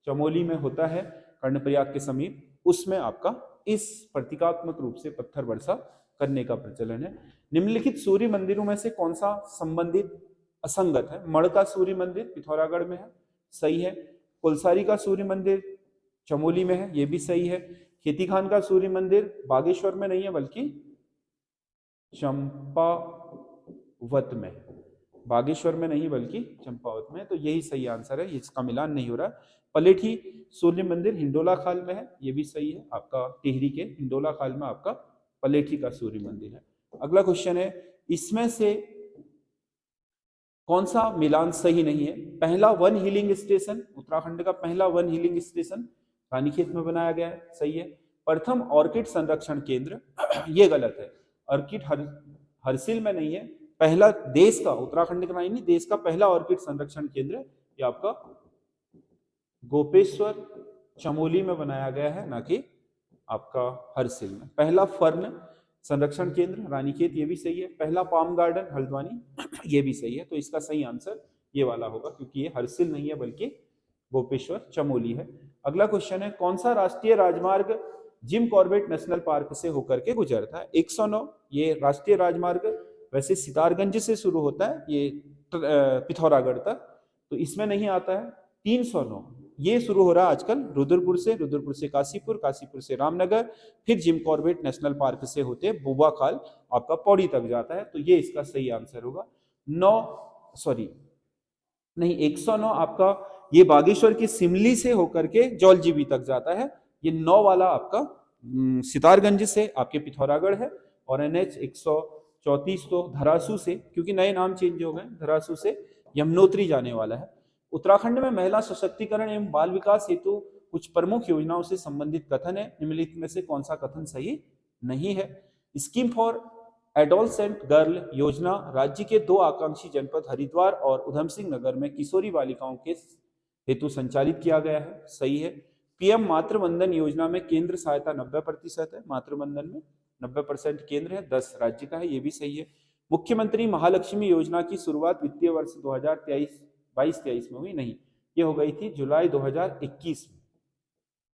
चमोली में होता है कर्णप्रयाग के समीप, उसमें आपका इस प्रतीकात्मक रूप से पत्थर वर्षा करने का प्रचलन है। निम्नलिखित सूर्य मंदिरों में से कौन सा संबंधित असंगत है? मड़ का सूर्य मंदिर पिथौरागढ़ में है, सही है। कुलसारी का सूर्य मंदिर चमोली में है, ये भी सही है। खेती खान का सूर्य मंदिर बागेश्वर में नहीं है बल्कि चंपावत में, बागेश्वर में नहीं बल्कि चंपावत में, तो यही सही आंसर है, इसका मिलान नहीं हो रहा। पलेठी सूर्य मंदिर हिंडोला खाल में है, ये भी सही है। आपका टिहरी के हिंडोला खाल में आपका पलेठी का सूर्य मंदिर है। अगला क्वेश्चन है, इसमें से कौन सा मिलान सही नहीं है? पहला वन हीलिंग स्टेशन, उत्तराखंड का पहला वन हीलिंग स्टेशन रानीखेत में बनाया गया है, सही है। प्रथम ऑर्किड संरक्षण केंद्र, ये गलत है। ऑर्किड हरसिल में नहीं है, पहला देश का, उत्तराखंड का नहीं, देश का पहला ऑर्किड संरक्षण केंद्र ये आपका गोपेश्वर चमोली में बनाया गया है, ना कि आपका हरसिल में। पहला फर्न संरक्षण केंद्र रानीखेत, ये भी सही है। पहला पाम गार्डन हल्द्वानी, ये भी सही है। तो इसका सही आंसर ये वाला होगा, क्योंकि ये हरसिल नहीं है बल्कि गोपेश्वर चमोली है। अगला क्वेश्चन है, कौन सा राष्ट्रीय राजमार्ग जिम कॉर्बेट नेशनल पार्क से होकर के गुजरता है? 109 ये राष्ट्रीय राजमार्ग वैसे सितारगंज से शुरू होता है, ये पिथौरागढ़ तक, तो इसमें नहीं आता है। 309 ये शुरू हो रहा है आजकल रुद्रपुर से काशीपुर, काशीपुर से रामनगर, फिर जिम कॉर्बेट नेशनल पार्क से होते बुबा खाल आपका पौड़ी तक जाता है, तो ये इसका सही आंसर होगा। 109 आपका ये बागेश्वर की सिमली से होकर के जौलजीबी तक जाता है। ये 9 वाला आपका सितारगंज से आपके पिथौरागढ़ है, और NH 134 तो धरासू से, क्योंकि नए नाम चेंज हो गए, धरासू से यमुनोत्री जाने वाला है। उत्तराखंड में महिला सशक्तिकरण एवं बाल विकास हेतु कुछ प्रमुख योजनाओं से संबंधित कथन है, निम्नलिखित में से कौन सा कथन सही नहीं है? स्कीम फॉर एडोलसेंट गर्ल योजना राज्य के 2 आकांक्षी जनपद हरिद्वार और उधम सिंह नगर में किशोरी बालिकाओं के हेतु संचालित किया गया है, सही है। PM मातृवंदन योजना में केंद्र सहायता 90% है, मातृवंदन में 90% केंद्र है, 10 राज्य का है, ये भी सही है। मुख्यमंत्री महालक्ष्मी योजना की शुरुआत वित्तीय वर्ष 2022-23 में हुई नहीं, ये हो गई थी जुलाई 2021 में,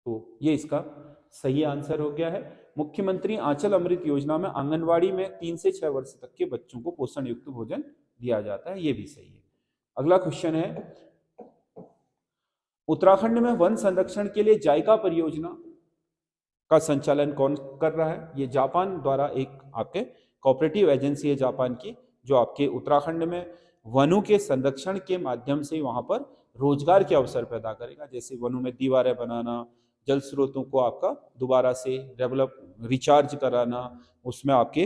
तो ये इसका सही आंसर हो गया है। मुख्यमंत्री आंचल अमृत योजना में आंगनवाड़ी में 3 से 6 वर्ष तक के बच्चों को पोषण युक्त भोजन दिया जाता है, ये भी सही है। अगला क्वेश्चन है, उत्तराखंड में वन संरक्षण के लिए जायका परियोजना का संचालन कौन कर रहा है? ये जापान द्वारा एक आपके कोऑपरेटिव एजेंसी है जापान की, जो आपके उत्तराखंड में वनों के संरक्षण के माध्यम से वहां पर रोजगार के अवसर पैदा करेगा। जैसे वनों में दीवारें बनाना, जल स्रोतों को आपका दोबारा से डेवलप रिचार्ज कराना, उसमें आपके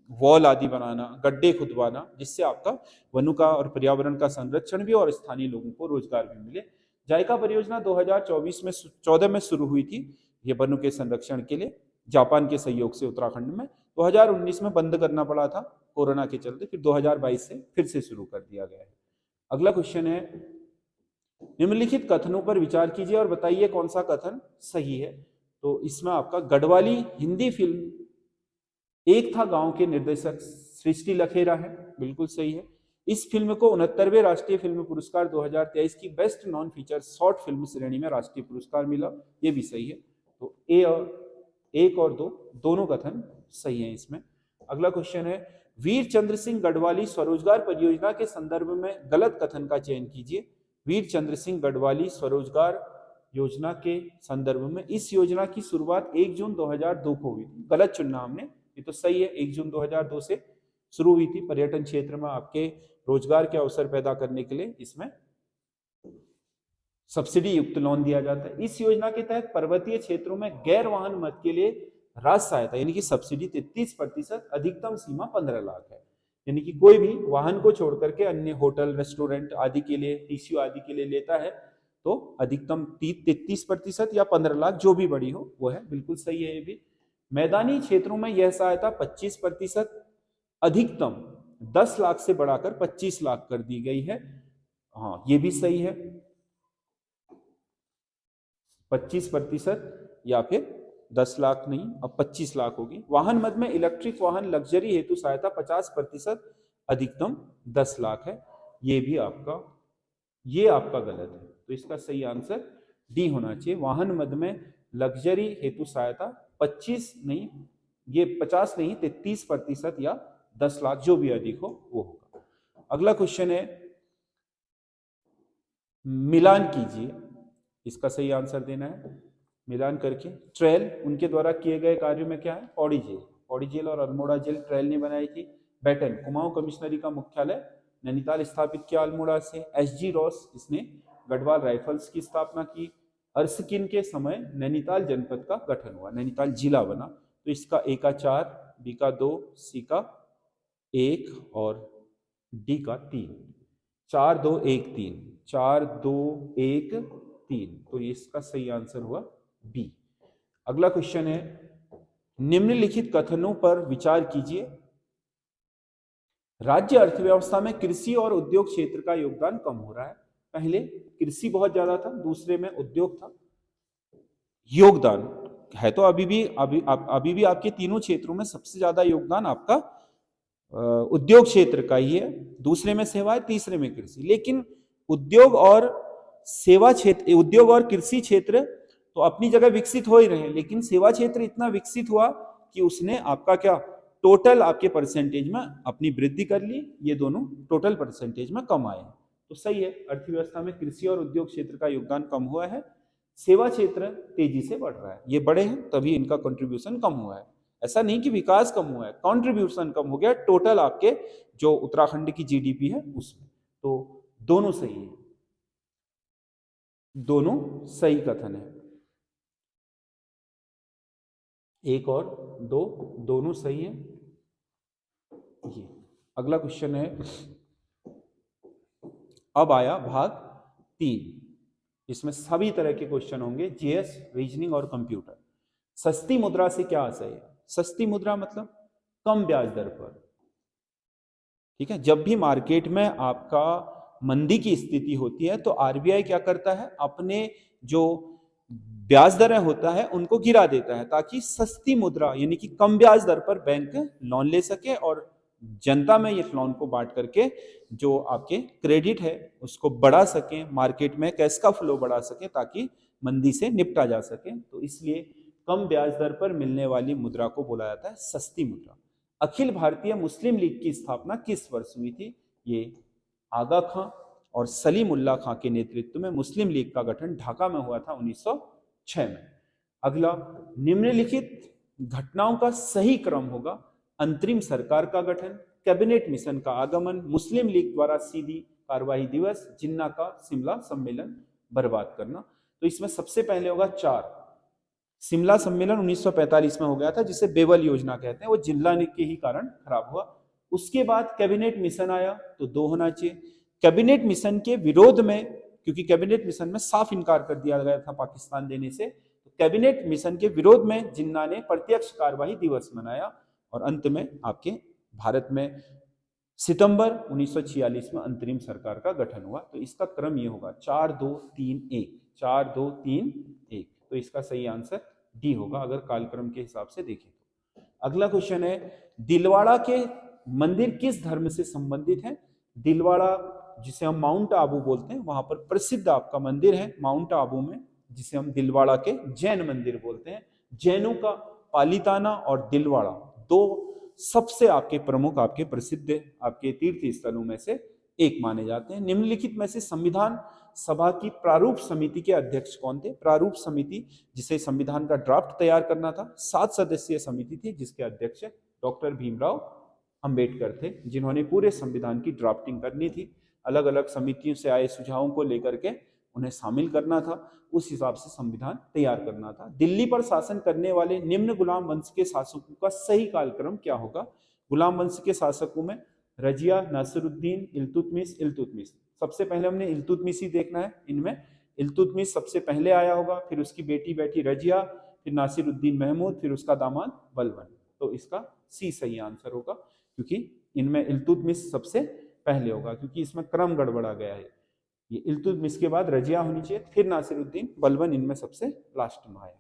वॉल आदि बनाना, गड्ढे खुदवाना, जिससे आपका वनों का और पर्यावरण का संरक्षण भी और स्थानीय लोगों को रोजगार भी मिले। जायका परियोजना 2014 में शुरू हुई थी ये वनों के संरक्षण के लिए, जापान के सहयोग से उत्तराखंड में। 2019 में बंद करना पड़ा था कोरोना के चलते, फिर 2022 से फिर से शुरू कर दिया गया है। अगला क्वेश्चन है, निम्नलिखित कथनों पर विचार कीजिए और बताइए कौन सा कथन सही है। तो इसमें आपका गढ़वाली हिंदी फिल्म एक था गांव के निर्देशक सृष्टि लखेरा है, बिल्कुल सही है। इस फिल्म को 69वें राष्ट्रीय फिल्म पुरस्कार 2023 की best non feature short film श्रेणी में राष्ट्रीय पुरस्कार मिला, ये भी सही है। तो एक और दो दोनों कथन सही है इसमें। अगला क्वेश्चन है, वीर चंद्र सिंह गढ़वाली स्वरोजगार परियोजना के संदर्भ में गलत कथन का चयन कीजिए। वीर चंद्र सिंह गढ़वाली स्वरोजगार योजना के संदर्भ में, इस योजना की शुरुआत 1 जून 2002 को हुई थी, गलत चुनना हमने, ये तो सही है, 1 जून 2002 से शुरू हुई थी। पर्यटन क्षेत्र में आपके रोजगार के अवसर पैदा करने के लिए इसमें सब्सिडी युक्त लोन दिया जाता है। इस योजना के तहत पर्वतीय क्षेत्रों में गैर वाहन मद के लिए राज सहायता यानी कि सब्सिडी 33%, अधिकतम सीमा 15 लाख है। यानी कि कोई भी वाहन को छोड़ करके अन्य होटल, रेस्टोरेंट आदि के लिए, टीसीयू आदि के लिए लेता है तो अधिकतम 33% या 15 लाख जो भी बड़ी हो वो है, बिल्कुल सही है ये भी। मैदानी क्षेत्रों में यह सहायता 25%, अधिकतम 10 लाख से बढ़ाकर 25 लाख कर दी गई है। हाँ, ये भी सही है, 25% या फिर 10 लाख नहीं, अब 25 लाख होगी। वाहन मद में इलेक्ट्रिक वाहन लग्जरी हेतु सहायता 50%, अधिकतम 10 लाख है। ये भी आपका, ये आपका गलत है, तो इसका सही आंसर डी होना चाहिए। वाहन मद में लग्जरी हेतु सहायता 25 नहीं, ये 50 नहीं, 33% या 10 लाख जो भी अधिक हो वो होगा। अगला क्वेश्चन है, मिलान कीजिए, इसका सही आंसर देना है। मिलान करके, ट्रेल उनके द्वारा किए गए कार्यों में क्या है, पौड़ी जेल और अल्मोड़ा जेल ट्रेल ने बनाई थी। बैटन कुमाऊं कमिश्नरी का मुख्यालय नैनीताल स्थापित किया अल्मोड़ा से। एसजी रॉस इसने गढ़वाल राइफल्स की स्थापना की। अर्सकिन के समय नैनीताल जनपद का गठन हुआ, नैनीताल जिला बना। तो इसका ए का 4, बी का 2, सी का 1 और डी का 3। 4 2 1 3, 4 2 1 3, तो इसका सही आंसर हुआ बी। अगला क्वेश्चन है, निम्नलिखित कथनों पर विचार कीजिए। राज्य अर्थव्यवस्था में कृषि और उद्योग क्षेत्र का योगदान कम हो रहा है। पहले कृषि बहुत ज्यादा था, दूसरे में उद्योग था। योगदान है तो अभी भी आपके तीनों क्षेत्रों में सबसे ज्यादा योगदान आपका उद्योग क्षेत्र का ही है, दूसरे में सेवाएं, तीसरे में कृषि। लेकिन उद्योग और सेवा क्षेत्र, उद्योग और कृषि क्षेत्र तो अपनी जगह विकसित हो ही रहे हैं, लेकिन सेवा क्षेत्र इतना विकसित हुआ कि उसने आपका क्या, टोटल आपके परसेंटेज में अपनी वृद्धि कर ली। ये दोनों टोटल परसेंटेज में कम आए, तो सही है। अर्थव्यवस्था में कृषि और उद्योग क्षेत्र का योगदान कम हुआ है, सेवा क्षेत्र तेजी से बढ़ रहा है। ये बड़े हैं तभी इनका कंट्रीब्यूशन कम हुआ है, ऐसा नहीं कि विकास कम हुआ है, कंट्रीब्यूशन कम हो गया टोटल आपके जो उत्तराखंड की जीडीपी है उसमें। तो दोनों सही है, दोनों सही कथन है, 1 और 2 दोनों सही है। ये अगला क्वेश्चन है, अब आया भाग 3, इसमें सभी तरह के क्वेश्चन होंगे, जीएस, रीजनिंग और कंप्यूटर। सस्ती मुद्रा से क्या आशय है? सस्ती मुद्रा मतलब कम ब्याज दर पर, ठीक है। जब भी मार्केट में आपका मंदी की स्थिति होती है तो आरबीआई क्या करता है, अपने जो ब्याज दरें होता है उनको गिरा देता है, ताकि सस्ती मुद्रा यानी कि कम ब्याज दर पर बैंक लोन ले सके और जनता में ये लोन को बांट करके जो आपके क्रेडिट है उसको बढ़ा सके, मार्केट में कैश का फ्लो बढ़ा सके ताकि मंदी से निपटा जा सके। तो इसलिए कम ब्याज दर पर मिलने वाली मुद्रा को बोला जाता है सस्ती मुद्रा। अखिल भारतीय मुस्लिम लीग की स्थापना किस वर्ष हुई थी? ये आगा खां और सलीमुल्लाह खां के नेतृत्व में मुस्लिम लीग का गठन ढाका में हुआ था 1906 में। अगला, निम्नलिखित घटनाओं का सही क्रम होगा। अंतरिम सरकार का गठन, कैबिनेट मिशन का आगमन, मुस्लिम लीग द्वारा सीधी कार्यवाही दिवस, जिन्ना का शिमला सम्मेलन बर्बाद करना। तो इसमें सबसे पहले होगा 4, शिमला सम्मेलन 1945 में हो गया था, जिसे बेवल योजना कहते हैं, वो जिल्ला के ही कारण खराब हुआ। उसके बाद कैबिनेट मिशन आया, तो 2 होना चाहिए। कैबिनेट मिशन के विरोध में, क्योंकि कैबिनेट मिशन में साफ इनकार कर दिया गया था पाकिस्तान देने से, तो कैबिनेट मिशन के विरोध में जिन्ना ने प्रत्यक्ष कार्यवाही दिवस मनाया, और अंत में आपके भारत में सितंबर 1946 में अंतरिम सरकार का गठन हुआ। तो इसका क्रम ये होगा 4 2 3 1, 4 2 3 1। तो इसका सही आंसर डी होगा अगर कालक्रम के हिसाब से देखें तो। अगला क्वेश्चन है, दिलवाड़ा के मंदिर किस धर्म से संबंधित है? दिलवाड़ा, जिसे हम माउंट आबू बोलते हैं, वहां पर प्रसिद्ध आपका मंदिर है माउंट आबू में, जिसे हम दिलवाड़ा के जैन मंदिर बोलते हैं। जैनों का पालीताना और दिलवाड़ा 2 सबसे आपके प्रमुख, आपके प्रसिद्ध, आपके तीर्थ स्थलों में से एक माने जाते हैं। निम्नलिखित में से संविधान सभा की प्रारूप समिति के अध्यक्ष कौन थे? प्रारूप समिति, जिसे संविधान का ड्राफ्ट तैयार करना था, 7 सदस्यीय समिति थी, जिसके अध्यक्ष डॉक्टर भीमराव अंबेडकर थे, जिन्होंने पूरे संविधान की ड्राफ्टिंग करनी थी। अलग अलग समितियों से आए सुझावों को लेकर के उन्हें शामिल करना था, उस हिसाब से संविधान तैयार करना था। दिल्ली पर शासन करने वाले निम्न गुलाम वंश के शासकों का सही कालक्रम क्या होगा? गुलाम वंश के शासकों में रजिया, नासिरुद्दीन, इल्तुतमिश। सबसे पहले हमने इल्तुतमिश ही देखना है। इनमें इल्तुतमिश सबसे पहले आया होगा, फिर उसकी बेटी रजिया, फिर नासिरुद्दीन महमूद, फिर उसका दामाद बलबन। तो इसका सी सही आंसर होगा, क्योंकि इनमें इल्तुतमिश सबसे पहले होगा, क्योंकि इसमें क्रम गड़बड़ा गया है। ये इल्तुतमिश के बाद रजिया होनी चाहिए, फिर नासिरुद्दीन, बलबन इनमें सबसे लास्ट में आया।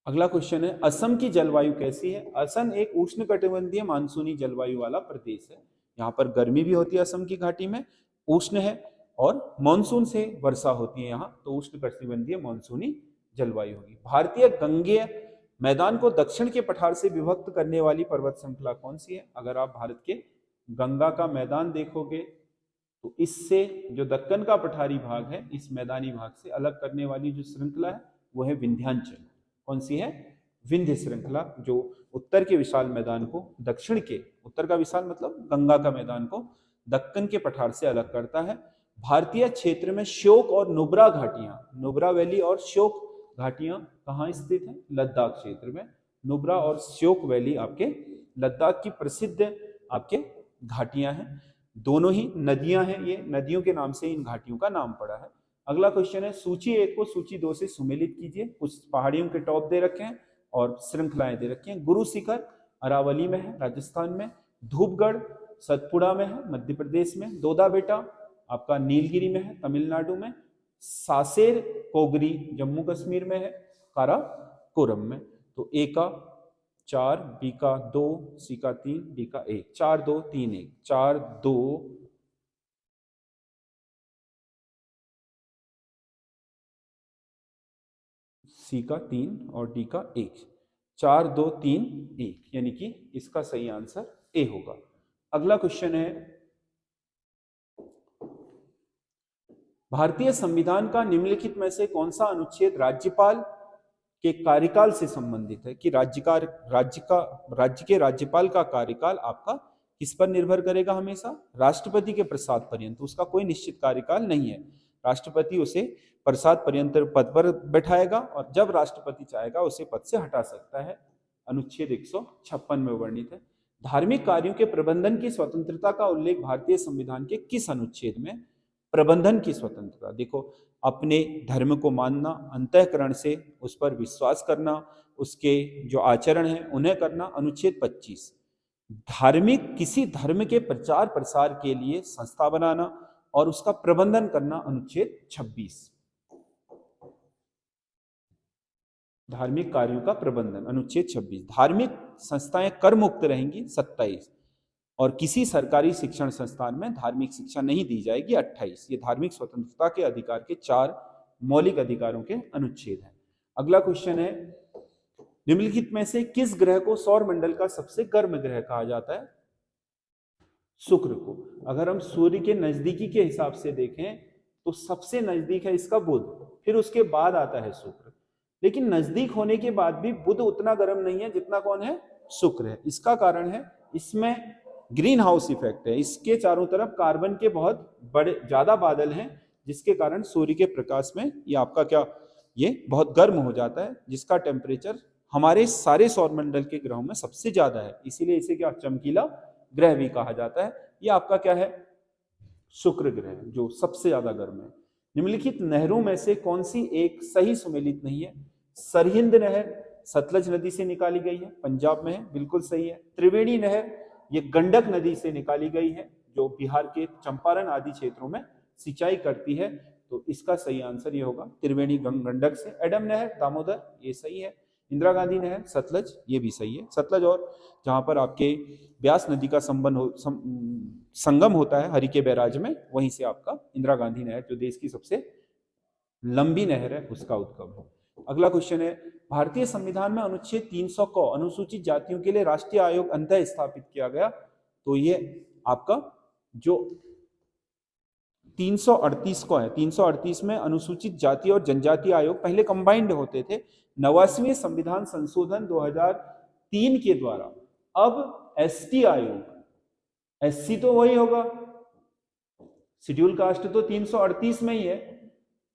अगला क्वेश्चन है, असम की जलवायु कैसी है? असम एक उष्णकटिबंधीय मानसूनी जलवायु वाला प्रदेश है। यहाँ पर गर्मी भी होती है असम की घाटी में, उष्ण है, और मानसून से वर्षा होती है यहाँ, तो उष्णकटिबंधीय मानसूनी जलवायु होगी। भारतीय गंगेय मैदान को दक्षिण के पठार से विभक्त करने वाली पर्वत श्रृंखला कौन सी है? अगर आप भारत के गंगा का मैदान देखोगे, तो इससे जो दक्कन का पठारी भाग है, इस मैदानी भाग से अलग करने वाली जो श्रृंखला है, वो है विंध्याचल। कौन सी है? विंध्य श्रृंखला, जो उत्तर के विशाल मैदान को दक्षिण के, उत्तर का विशाल मतलब गंगा का मैदान को दक्कन के पठार से अलग करता है। भारतीय क्षेत्र में श्योक और नुब्रा घाटियां, नुब्रा वैली और श्योक घाटियां कहाँ स्थित हैं? लद्दाख क्षेत्र में। नुब्रा और श्योक वैली आपके लद्दाख की प्रसिद्ध आपके घाटियां हैं। दोनों ही नदियां हैं, ये नदियों के नाम से इन घाटियों का नाम पड़ा है। अगला क्वेश्चन है, सूची 1 को सूची 2 से सुमेलित कीजिए। कुछ पहाड़ियों के टॉप दे रखे हैं और श्रृंखलाएं दे रखी हैं। गुरु शिखर अरावली में है, राजस्थान में। धूपगढ़ सतपुड़ा में है, मध्य प्रदेश में। दोदा बेटा आपका नीलगिरी में है, तमिलनाडु में। सासेर कोगरी जम्मू कश्मीर में है, काराकोरम में। तो ए का 4, बी का 2, सी का 3, डी का 1। 4 2 3 1, 4 2 सी का 3 और डी का 1। 4 2 3 1, यानी कि इसका सही आंसर ए होगा। अगला क्वेश्चन है, भारतीय संविधान का निम्नलिखित में से कौन सा अनुच्छेद राज्यपाल के कार्यकाल से संबंधित है? कि राज्य के राज्यपाल का कार्यकाल आपका किस पर निर्भर करेगा? हमेशा राष्ट्रपति के प्रसाद पर्यंत, उसका कोई निश्चित कार्यकाल नहीं है। राष्ट्रपति उसे प्रसाद पर्यंत पद पर बैठाएगा, और जब राष्ट्रपति चाहेगा उसे पद से हटा सकता है। अनुच्छेद 156 में वर्णित है। धार्मिक कार्यों के प्रबंधन की स्वतंत्रता का उल्लेख भारतीय संविधान के किस अनुच्छेद में? प्रबंधन की स्वतंत्रता, देखो, अपने धर्म को मानना, अंतःकरण से उस पर विश्वास करना, उसके जो आचरण है उन्हें करना, अनुच्छेद 25। धार्मिक, किसी धर्म के प्रचार प्रसार के लिए संस्था बनाना और उसका प्रबंधन करना, अनुच्छेद 26। धार्मिक कार्यों का प्रबंधन, अनुच्छेद 26। धार्मिक संस्थाएं कर मुक्त रहेंगी, 27। और किसी सरकारी शिक्षण संस्थान में धार्मिक शिक्षा नहीं दी जाएगी, 28। ये धार्मिक स्वतंत्रता के अधिकार के 4 मौलिक अधिकारों के अनुच्छेद हैं। अगला क्वेश्चन है, निम्नलिखित में से किस ग्रह को सौर मंडल का सबसे गर्म ग्रह कहा जाता है? शुक्र को। अगर हम सूर्य के नजदीकी के हिसाब से देखें तो सबसे नजदीक है इसका बुध, फिर उसके बाद आता है शुक्र। लेकिन नजदीक होने के बाद भी बुध उतना गर्म नहीं है जितना कौन है? शुक्र है। इसका कारण है, इसमें ग्रीन हाउस इफेक्ट है। इसके चारों तरफ कार्बन के बहुत बड़े ज्यादा बादल हैं, जिसके कारण सूर्य के प्रकाश में ये आपका क्या ये बहुत गर्म हो जाता है, जिसका टेम्परेचर हमारे सारे सौरमंडल के ग्रहों में सबसे ज्यादा है, इसीलिए इसे क्या चमकीला ग्रह भी कहा जाता है। ये आपका क्या है, शुक्र ग्रह, जो सबसे ज्यादा गर्म है। निम्नलिखित नहरों में से कौन सी एक सही सुमेलित नहीं है? सरहिंद नहर सतलज नदी से निकाली गई है, पंजाब में है, बिल्कुल सही है। त्रिवेणी नहर ये गंडक नदी से निकाली गई है, जो बिहार के चंपारण आदि क्षेत्रों में सिंचाई करती है, तो इसका सही आंसर ये होगा त्रिवेणी गंडक से। एडम नहर दामोदर, ये सही है। इंदिरा गांधी नहर सतलज, ये भी सही है। सतलज और जहां पर आपके ब्यास नदी का संगम होता है हरिके बैराज में, वहीं से आपका इंदिरा गांधी नहर, जो देश की सबसे लंबी नहर है, उसका उद्गम है। अगला क्वेश्चन है, भारतीय संविधान में अनुच्छेद 300 को अनुसूचित जातियों के लिए राष्ट्रीय आयोग अंतः स्थापित किया गया, तो ये आपका जो 338 को है, 338 में अनुसूचित जाति और जनजाति आयोग पहले कंबाइंड होते थे। 89वें संविधान संशोधन 2003 के द्वारा अब एसटी आयोग, एससी तो वही होगा, शेड्यूल कास्ट तो 338 में ही है,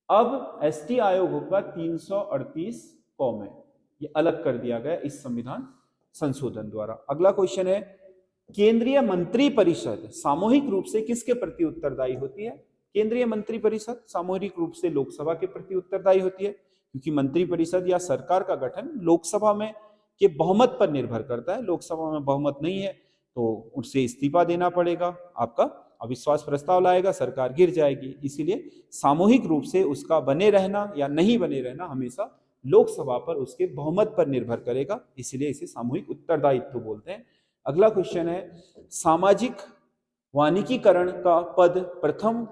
अब एसटी आयोग होगा 338 क में, ये अलग कर दिया गया इस संविधान संशोधन द्वारा। अगला क्वेश्चन है, केंद्रीय मंत्री परिषद सामूहिक रूप से किसके प्रति उत्तरदायी होती है? केंद्रीय मंत्री परिषद सामूहिक रूप से लोकसभा के प्रति उत्तरदायी होती है, क्योंकि मंत्री परिषद या सरकार का गठन लोकसभा में के बहुमत पर निर्भर करता है। लोकसभा में बहुमत नहीं है तो उससे इस्तीफा देना पड़ेगा, आपका अविश्वास प्रस्ताव लाएगा, सरकार गिर जाएगी। इसीलिए सामूहिक रूप से उसका बने रहना या नहीं बने रहना हमेशा लोकसभा पर उसके बहुमत पर निर्भर करेगा, इसलिए इसे सामूहिक उत्तरदायित्व बोलते हैं। अगला क्वेश्चन है, सामाजिक वानिकीकरण का पद प्रथम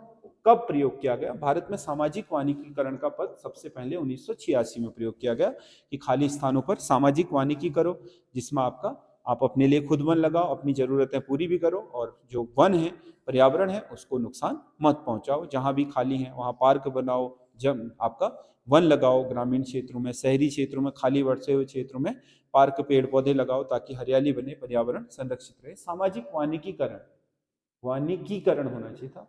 कब प्रयोग किया गया? भारत में सामाजिक वानिकीकरण का पद सबसे पहले 1986 में प्रयोग किया गया कि खाली स्थानों पर सामाजिक वानिकी करो, जिसमें आप अपने लिए खुद वन लगाओ, अपनी जरूरतें पूरी भी करो, और जो वन है, पर्यावरण है, उसको नुकसान मत पहुंचाओ। जहां भी खाली है वहां पार्क बनाओ, जब आपका वन लगाओ, ग्रामीण क्षेत्रों में, शहरी क्षेत्रों में, खाली बचे हुए क्षेत्रों में पार्क पेड़ पौधे लगाओ ताकि हरियाली बने, पर्यावरण संरक्षित रहे। सामाजिक वानिकीकरण, वानिकीकरण होना चाहिए था,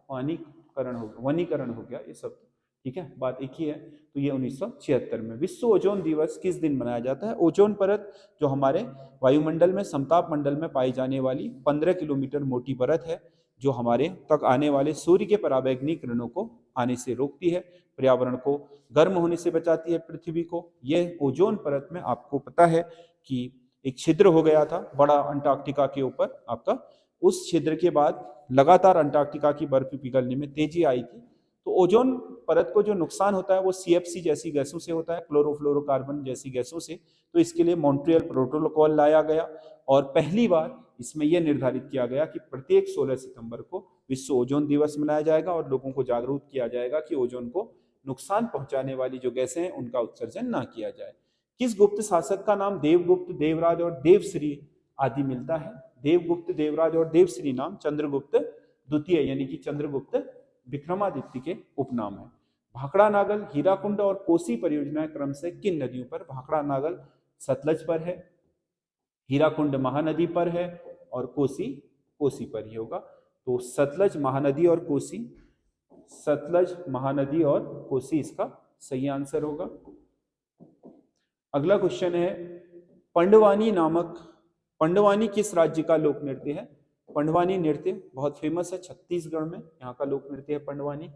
वनीकरण हो गया ये सब, ठीक है, बात एक ही है। तो ये 1976 में। विश्व ओजोन दिवस किस दिन मनाया जाता है? ओजोन परत जो हमारे वायुमंडल में, समताप मंडल में पाई जाने वाली 15 किलोमीटर मोटी परत है, जो हमारे तक आने वाले सूर्य के पराबैंगनी किरणों को आने से रोकती है, पर्यावरण को गर्म होने से बचाती है, पृथ्वी को। यह ओजोन परत में आपको पता है कि एक छिद्र हो गया था बड़ा अंटार्कटिका के ऊपर आपका, उस छिद्र के बाद लगातार अंटार्कटिका की बर्फ पिघलने में तेजी आई थी। तो ओजोन परत को जो नुकसान होता है वो सीएफसी जैसी गैसों से होता है, क्लोरोफ्लोरोकार्बन जैसी गैसों से। तो इसके लिए मॉन्ट्रियल प्रोटोकॉल लाया गया और पहली बार इसमें यह निर्धारित किया गया कि प्रत्येक 16 सितंबर को विश्व ओजोन दिवस मनाया जाएगा और लोगों को जागरूक किया जाएगा कि ओजोन को नुकसान पहुंचाने वाली जो गैसें हैं उनका उत्सर्जन ना किया जाए। किस गुप्त शासक का नाम देवगुप्त, देवराज और देवश्री आदि मिलता है? देवगुप्त, देवराज और देवश्री नाम चंद्रगुप्त द्वितीय यानी कि चंद्रगुप्त विक्रमादित्य के उपनाम है। भाखड़ा नागल, हीराकुंड और कोसी परियोजनाएं क्रम से किन नदियों पर? भाखड़ा नागल सतलज पर है, हीराकुंड महानदी पर है और कोसी पर ही होगा। तो सतलज, महानदी और कोसी, सतलज, महानदी और कोसी इसका सही आंसर होगा। अगला क्वेश्चन है, पंडवानी किस राज्य का लोक नृत्य है? पंडवानी नृत्य बहुत फेमस है छत्तीसगढ़ में, यहाँ का लोक नृत्य है पंडवानी।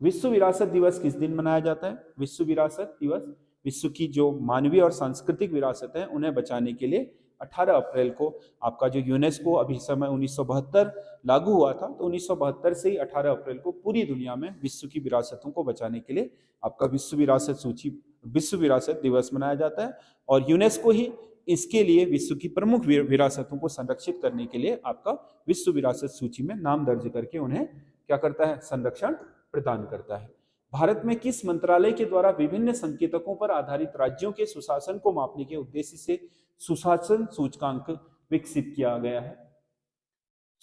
विश्व विरासत दिवस किस दिन मनाया जाता है? विश्व विरासत दिवस विश्व की जो मानवीय और सांस्कृतिक विरासत है उन्हें बचाने के लिए 18 अप्रैल को आपका जो यूनेस्को अभी समय 1972 लागू हुआ था, तो 1972 से ही 18 अप्रैल को पूरी दुनिया में विश्व की विरासतों को बचाने के लिए आपका विश्व विरासत दिवस मनाया जाता है। और यूनेस्को ही इसके लिए विश्व की प्रमुख विरासतों को संरक्षित करने के लिए आपका विश्व विरासत सूची में नाम दर्ज करके उन्हें क्या करता है? संरक्षण प्रदान करता है। भारत में किस मंत्रालय के द्वारा विभिन्न संकेतकों पर आधारित राज्यों के सुशासन को मापने के उद्देश्य से सुशासन सूचकांक विकसित किया गया है?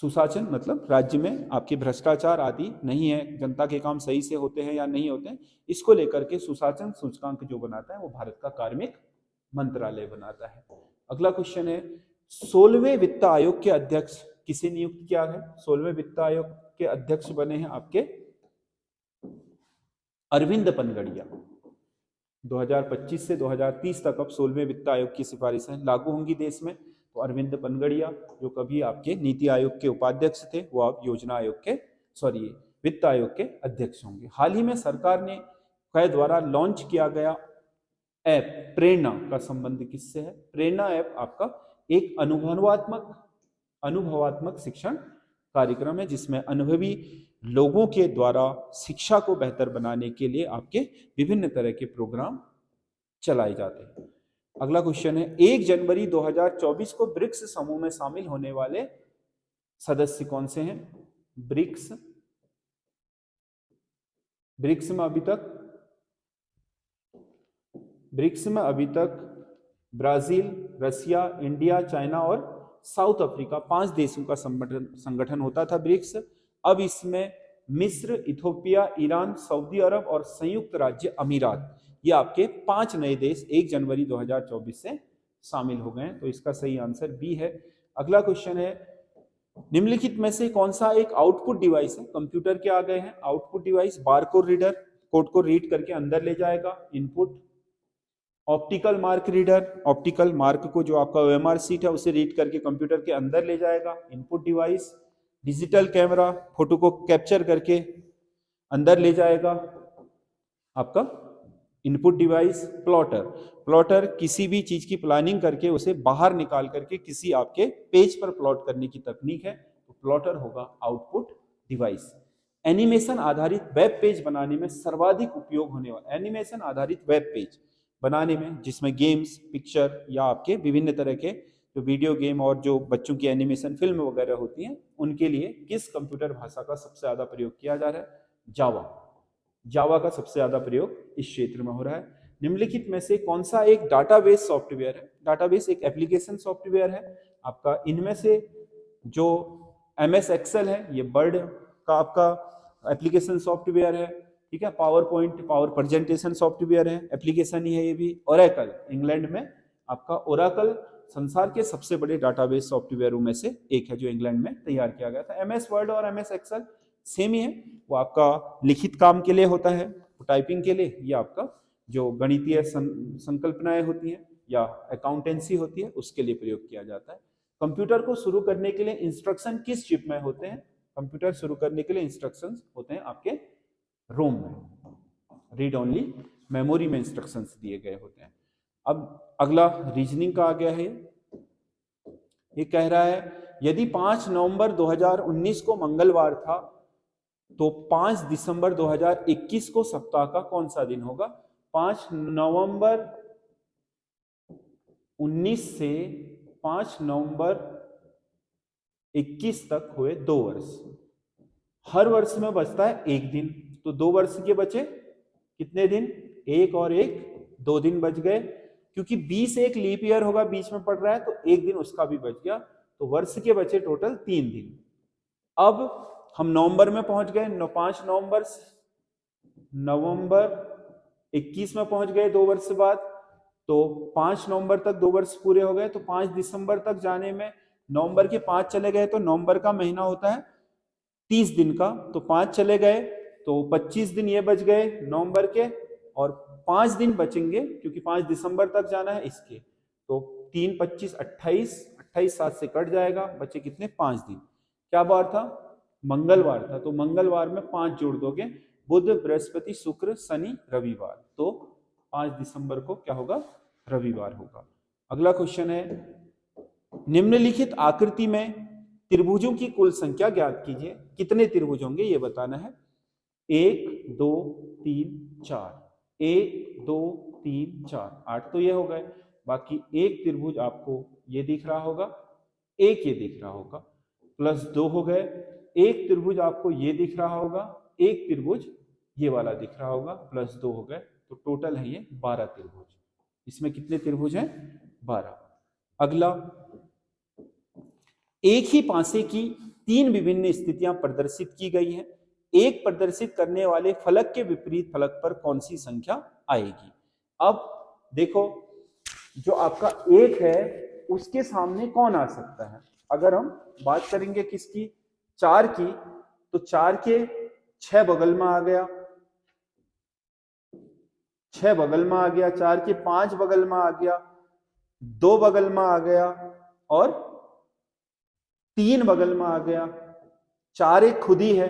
सुशासन मतलब राज्य में आपके भ्रष्टाचार आदि नहीं है, जनता के काम सही से होते हैं या नहीं होते हैं, इसको लेकर के सुशासन सूचकांक जो बनाता है वो भारत का कार्मिक मंत्रालय बनाता है। अगला क्वेश्चन है, 16वें वित्त आयोग के अध्यक्ष किसे नियुक्त किया है? 16वें वित्त आयोग के अध्यक्ष बने हैं आपके अरविंद पनगड़िया। 2025 से 2030 तक अब 16वें वित्त आयोग की सिफारिशें लागू होंगी देश में। तो अरविंद पनगड़िया जो कभी आपके नीति आयोग के उपाध्यक्ष थे, वो अब योजना आयोग के वित्त आयोग के अध्यक्ष होंगे। हाल ही में सरकार ने द्वारा लॉन्च किया गया ऐप प्रेरणा का संबंध किससे है? प्रेरणा ऐप आपका एक अनुभवात्मक शिक्षण कार्यक्रम है, जिसमें अनुभवी लोगों के द्वारा शिक्षा को बेहतर बनाने के लिए आपके विभिन्न तरह के प्रोग्राम चलाए जाते हैं। अगला क्वेश्चन है, 1 जनवरी 2024 को ब्रिक्स समूह में शामिल होने वाले सदस्य कौन से हैं? ब्रिक्स में अभी तक ब्राजील, रसिया, इंडिया, चाइना और साउथ अफ्रीका 5 देशों का संगठन होता था ब्रिक्स। अब इसमें मिस्र, इथोपिया, ईरान, सऊदी अरब और संयुक्त राज्य अमीरात, ये आपके 5 नए देश 1 जनवरी 2024 से शामिल हो गए हैं। तो इसका सही आंसर बी है। अगला क्वेश्चन है, निम्नलिखित में से कौन सा एक आउटपुट डिवाइस है? कंप्यूटर के आ गए हैं output device. Barcode reader code को रीड करके अंदर ले जाएगा, input. Optical mark reader, optical mark को जो आपका ओएमआर शीट है उसे रीड करके कंप्यूटर के अंदर ले जाएगा, input device. Digital camera, photo को कैप्चर करके अंदर ले जाएगा, आपका इनपुट डिवाइस। प्लॉटर किसी भी चीज की प्लानिंग करके उसे बाहर निकाल करके किसी आपके पेज पर प्लॉट करने की तकनीक है, तो प्लॉटर होगा आउटपुट डिवाइस। एनिमेशन आधारित वेब पेज बनाने में सर्वाधिक उपयोग होने वाला, एनिमेशन आधारित वेब पेज बनाने में, जिसमें गेम्स, पिक्चर या आपके विभिन्न तरह के जो वीडियो गेम और जो बच्चों की एनिमेशन फिल्म वगैरह होती हैं, उनके लिए किस कंप्यूटर भाषा का सबसे ज्यादा प्रयोग किया जा रहा है? जावा का सबसे ज्यादा प्रयोग इस क्षेत्र में हो रहा है। निम्नलिखित में से कौन सा एक डाटाबेस सॉफ्टवेयर है? डाटाबेस एक एप्लीकेशन सॉफ्टवेयर है आपका। इनमें से जो MS एक्सेल है, ये वर्ड का आपका एप्लीकेशन सॉफ्टवेयर है, ठीक है। पावर प्रेजेंटेशन सॉफ्टवेयर है, एप्लीकेशन ही है ये भी। ओरेकल, इंग्लैंड में आपका ओरेकल संसार के सबसे बड़े डाटाबेस सॉफ्टवेयरों में से एक है, जो इंग्लैंड में तैयार किया गया था। MS वर्ड और MS एक्सेल सेम ही है, वो आपका लिखित काम के लिए होता है, टाइपिंग के लिए, या आपका जो गणितीय संकल्पनाएं होती हैं या अकाउंटेंसी होती है उसके लिए प्रयोग किया जाता है। कंप्यूटर को शुरू करने के लिए इंस्ट्रक्शन किस चिप में होते हैं? कंप्यूटर शुरू करने के लिए इंस्ट्रक्शंस होते हैं आपके रोम में, रीड ओनली मेमोरी में इंस्ट्रक्शंस दिए गए होते हैं। अब अगला रीजनिंग का आ गया है, ये कह रहा है यदि 5 नवंबर 2019 को मंगलवार था तो 5 दिसंबर 2021 को सप्ताह का कौन सा दिन होगा? 5 नवंबर 19 से 5 नवंबर 21 तक हुए 2 वर्ष। हर वर्ष में बचता है 1 दिन, तो 2 वर्ष के बचे कितने दिन? 1 और 1 2 दिन बच गए, क्योंकि 20 एक लीप ईयर होगा बीच में पड़ रहा है, तो 1 दिन उसका भी बच गया, तो वर्ष के बचे टोटल 3 दिन। अब हम नवंबर में पहुंच गए, 5 नवंबर 21 में पहुंच गए 2 वर्ष बाद, तो 5 नवंबर तक 2 वर्ष पूरे हो गए। तो 5 दिसंबर तक जाने में नवंबर के 5 चले गए, तो नवंबर का महीना होता है 30 दिन का, तो 5 चले गए तो 25 दिन ये बच गए नवंबर के, और 5 दिन बचेंगे क्योंकि 5 दिसंबर तक जाना है इसके, तो 3 25 28 7 से कट जाएगा, बचे कितने? 5 दिन। क्या बार था? मंगलवार था, तो मंगलवार में 5 जोड़ दोगे, बुध, बृहस्पति, शुक्र, शनि, रविवार, तो 5 दिसंबर को क्या होगा? रविवार होगा। अगला क्वेश्चन है, निम्नलिखित आकृति में त्रिभुजों की कुल संख्या ज्ञात कीजिए। कितने त्रिभुज होंगे ये बताना है। 1 2 3 4, 1 2 3 4, 8 तो ये हो गए। बाकी एक त्रिभुज आपको ये दिख रहा होगा, एक ये दिख रहा होगा, प्लस 2 हो गए। एक त्रिभुज आपको ये दिख रहा होगा, एक त्रिभुज ये वाला दिख रहा होगा, प्लस 2 हो गए, तो टोटल है ये 12 त्रिभुज। इसमें कितने त्रिभुज हैं? 12। अगला, एक ही पासे की 3 विभिन्न स्थितियां प्रदर्शित की गई हैं। एक प्रदर्शित करने वाले फलक के विपरीत फलक पर कौन सी संख्या आएगी? अब देखो, जो आपका 1 है उसके सामने कौन आ सकता है? अगर हम बात करेंगे किसकी? 4 की, तो 4 के 6 बगल में आ गया, 6 बगल में आ गया, 4 के 5 बगल में आ गया, 2 बगल में आ गया और 3 बगल में आ गया, 4 एक खुद ही है।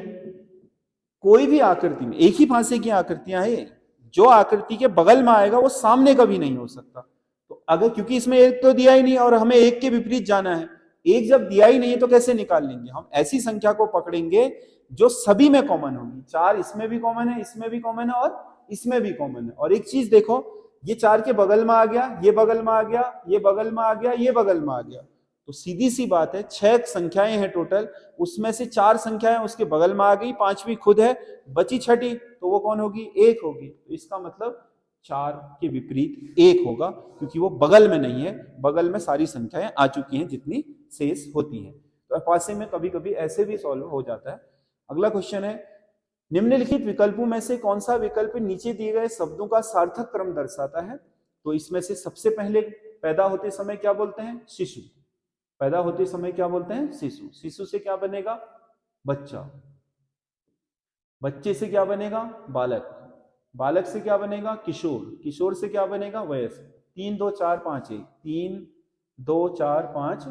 कोई भी आकृति में, एक ही फांसे की आकृतियां हैं, जो आकृति के बगल में आएगा वो सामने कभी नहीं हो सकता। तो अगर, क्योंकि इसमें एक तो दिया ही नहीं और हमें एक के विपरीत जाना है, एक जब दिया ही नहीं है तो कैसे निकाल लेंगे? हम ऐसी संख्या को पकड़ेंगे जो सभी में कॉमन होगी। 4 इसमें भी कॉमन है, इसमें भी कॉमन है और इसमें भी कॉमन है। और एक चीज देखो, ये 4 के बगल में आ गया, ये बगल में आ गया, ये बगल में आ गया, ये बगल में आ गया। तो सीधी सी बात है, 6 संख्याएं हैं टोटल, उसमें से 4 संख्याएं उसके बगल में आ गई, 5वीं खुद है, बची छठी, तो वो कौन होगी? 1 होगी। तो इसका मतलब 4 के विपरीत 1 होगा, क्योंकि वो बगल में नहीं है, बगल में सारी संख्याएं आ चुकी हैं जितनी शेष होती हैं। तो अपासे में कभी कभी ऐसे भी सॉल्व हो जाता है। अगला क्वेश्चन है, निम्नलिखित विकल्पों में से कौन सा विकल्प नीचे दिए गए शब्दों का सार्थक क्रम दर्शाता है? तो इसमें से सबसे पहले, पैदा होते समय क्या बोलते हैं? शिशु। पैदा होते समय क्या बोलते हैं? शिशु। शिशु से क्या बनेगा? बच्चा। बच्चे से क्या बनेगा? बालक। बालक से क्या बनेगा? किशोर। किशोर से क्या बनेगा? वयस्क। 3 2 4 5 1, 3 2 4 5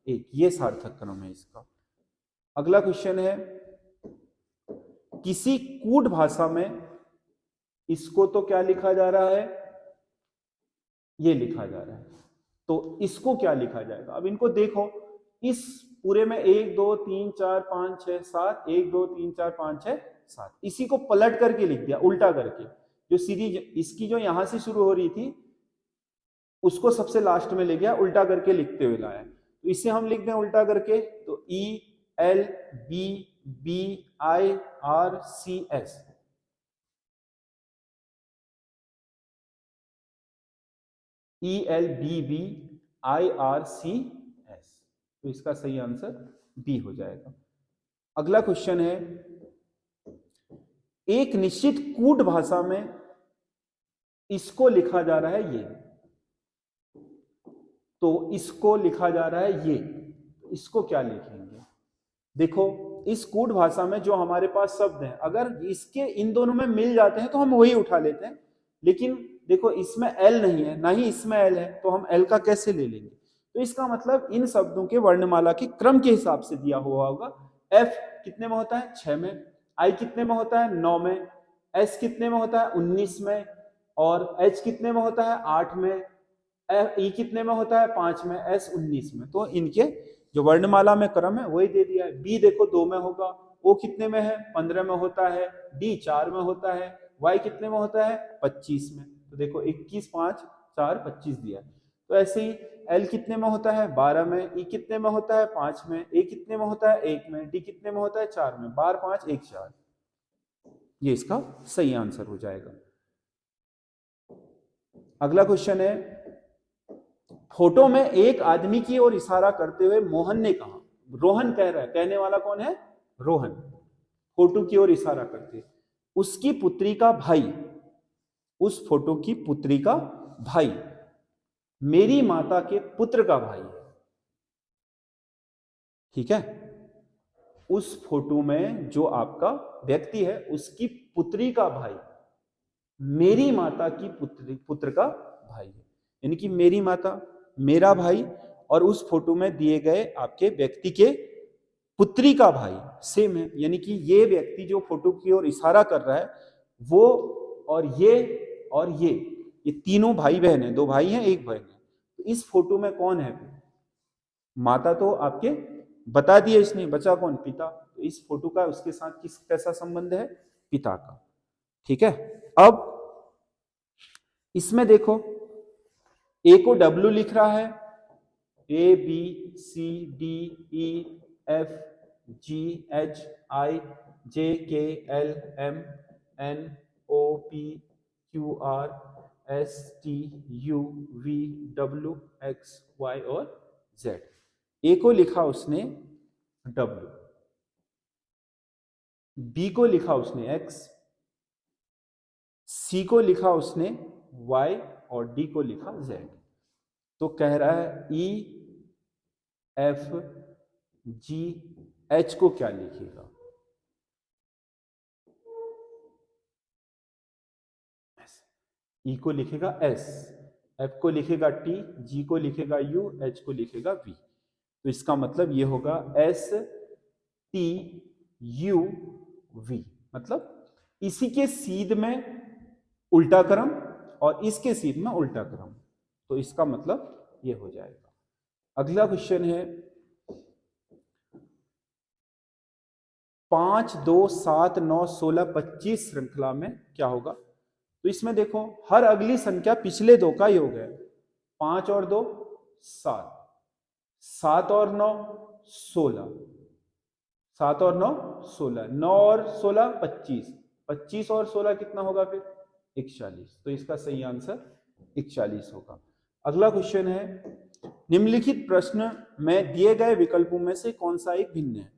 1, ये सार्थक क्रम है इसका। अगला क्वेश्चन है, किसी कूट भाषा में इसको तो क्या लिखा जा रहा है? ये लिखा जा रहा है, तो इसको क्या लिखा जाएगा? अब इनको देखो, इस पूरे में 1 2 3 4 5 6 7, 1 2 3 4 5 6 7, इसी को पलट करके लिख दिया, उल्टा करके। जो सीरीज इसकी जो यहां से शुरू हो रही थी उसको सबसे लास्ट में ले गया, उल्टा करके लिखते हुए लाया। तो इसे हम लिख दें उल्टा करके, तो ELBBIRCS, ELBBIRCS, तो इसका सही आंसर बी हो जाएगा। अगला क्वेश्चन है, एक निश्चित कूट भाषा में इसको लिखा जा रहा है ये, तो इसको लिखा जा रहा है ये, इसको क्या लिखेंगे? देखो, इस कूट भाषा में जो हमारे पास शब्द हैं, अगर इसके इन दोनों में मिल जाते हैं तो हम वही उठा लेते हैं, लेकिन देखो इसमें एल नहीं है, ना ही इसमें एल है, तो हम एल का कैसे ले लेंगे? तो इसका मतलब इन शब्दों के वर्णमाला के क्रम के हिसाब से दिया हुआ होगा। एफ कितने में होता है? 6 में। आई कितने में होता है? 9 में। एस कितने में होता है? 19 में। और एच कितने में होता है? 8 में। ई कितने में होता है? 5 में। एस 19 में। तो इनके जो वर्णमाला में क्रम है वही दे दिया है। बी देखो 2 में होगा, ओ कितने में है? 15 में होता है, डी 4 में होता है, वाई कितने में होता है? 25 में। तो देखो 21 5 4 25 दिया। तो ऐसे ही एल कितने में होता है? 12 में। ई कितने में होता है? 5 में। ए कितने में होता है? 1 में। डी कितने में होता है? 4 में। 12 5 1 4, ये इसका सही आंसर हो जाएगा। अगला क्वेश्चन है, फोटो में एक आदमी की ओर इशारा करते हुए मोहन ने कहा, रोहन कह रहा है, कहने वाला कौन है? रोहन। फोटो की ओर इशारा करते, उसकी पुत्री का भाई, उस फोटो की पुत्री का भाई मेरी माता के पुत्र का भाई है। ठीक है, उस फोटो में जो आपका व्यक्ति है उसकी पुत्री का भाई मेरी माता की पुत्र का भाई है। यानी कि मेरी माता, मेरा भाई और उस फोटो में दिए गए आपके व्यक्ति के पुत्री का भाई सेम है। यानी कि ये व्यक्ति जो फोटो की ओर इशारा कर रहा है वो और ये तीनों भाई बहन है, 2 भाई हैं 1 बहन है। तो इस फोटो में कौन है? माता तो आपके बता दिए इसने, बचा कौन? पिता। तो इस फोटो का उसके साथ किस कैसा संबंध है? पिता का। ठीक है, अब इसमें देखो, ए को डब्ल्यू लिख रहा है, A B C D E F G H I J K L M N O P Q R S T U V W X Y और जेड। ए को लिखा उसने डब्ल्यू, बी को लिखा उसने एक्स, सी को लिखा उसने वाई और डी को लिखा जेड। तो कह रहा है ई एफ जी एच को क्या लिखिएगा? ई को लिखेगा एस, एफ को लिखेगा टी, जी को लिखेगा यू, एच को लिखेगा वी। तो इसका मतलब ये होगा एस टी यू वी, मतलब इसी के सीध में उल्टा क्रम और इसके सीध में उल्टा क्रम, तो इसका मतलब ये हो जाएगा। अगला क्वेश्चन है 5, 2, 7, 9, 16, 25 श्रृंखला में क्या होगा। तो इसमें देखो हर अगली संख्या पिछले दो का योग है। 5 और 2 7, 7 और 9 16, 7 और 9 16, 9 और 16 25, 25 और 16 कितना होगा फिर 41। तो इसका सही आंसर 41 होगा। अगला क्वेश्चन है निम्नलिखित प्रश्न में दिए गए विकल्पों में से कौन सा एक भिन्न है।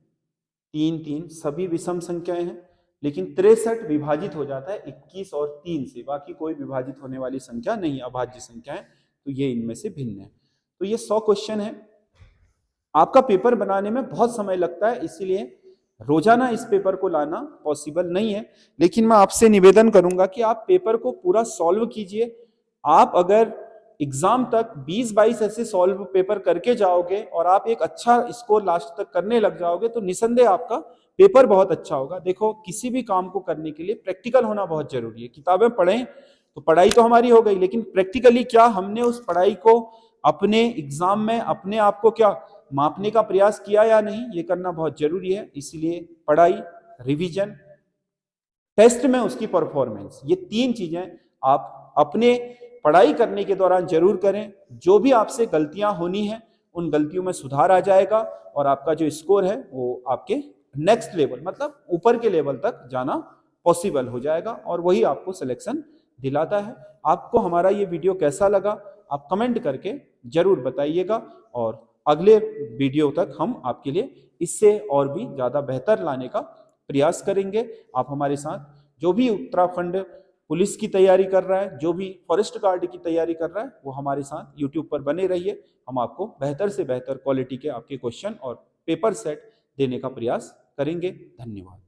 3 3 सभी विषम संख्याएं हैं, लेकिन 63 विभाजित हो जाता है 21 और 3 से, बाकी कोई विभाजित होने वाली संख्या नहीं, अभाज्य संख्या है, तो ये इनमें से भिन्न है। तो ये 100 क्वेश्चन है। आपका पेपर बनाने में बहुत समय लगता है, इसीलिए रोजाना इस पेपर को लाना पॉसिबल नहीं है, लेकिन मैं आपसे निवेदन करूंगा कि आप पेपर को पूरा सॉल्व कीजिए। आप अगर एग्जाम तक 20-22 ऐसे सॉल्व पेपर करके जाओगे और आप एक अच्छा स्कोर लास्ट तक करने लग जाओगे तो निसंदेह आपका पेपर बहुत अच्छा होगा। देखो किसी भी काम को करने के लिए प्रैक्टिकल होना बहुत जरूरी है। किताबें पढ़ें तो पढ़ाई तो हमारी हो गई, लेकिन प्रैक्टिकली क्या हमने उस पढ़ाई को अपने एग्जाम में अपने आप को क्या मापने का प्रयास किया या नहीं, ये करना बहुत जरूरी है। इसलिए पढ़ाई, रिवीजन, टेस्ट में उसकी परफॉर्मेंस, ये 3 चीजें आप अपने पढ़ाई करने के दौरान जरूर करें। जो भी आपसे गलतियां होनी है उन गलतियों में सुधार आ जाएगा और आपका जो स्कोर है वो आपके नेक्स्ट लेवल मतलब ऊपर के लेवल तक जाना पॉसिबल हो जाएगा और वही आपको सिलेक्शन दिलाता है। आपको हमारा ये वीडियो कैसा लगा आप कमेंट करके जरूर बताइएगा और अगले वीडियो तक हम आपके लिए इससे और भी ज्यादा बेहतर लाने का प्रयास करेंगे। आप हमारे साथ जो भी उत्तराखंड पुलिस की तैयारी कर रहा है, जो भी फॉरेस्ट गार्ड की तैयारी कर रहा है, वो हमारे साथ यूट्यूब पर बने रहिए। हम आपको बेहतर से बेहतर क्वालिटी के आपके क्वेश्चन और पेपर सेट देने का प्रयास करेंगे। धन्यवाद।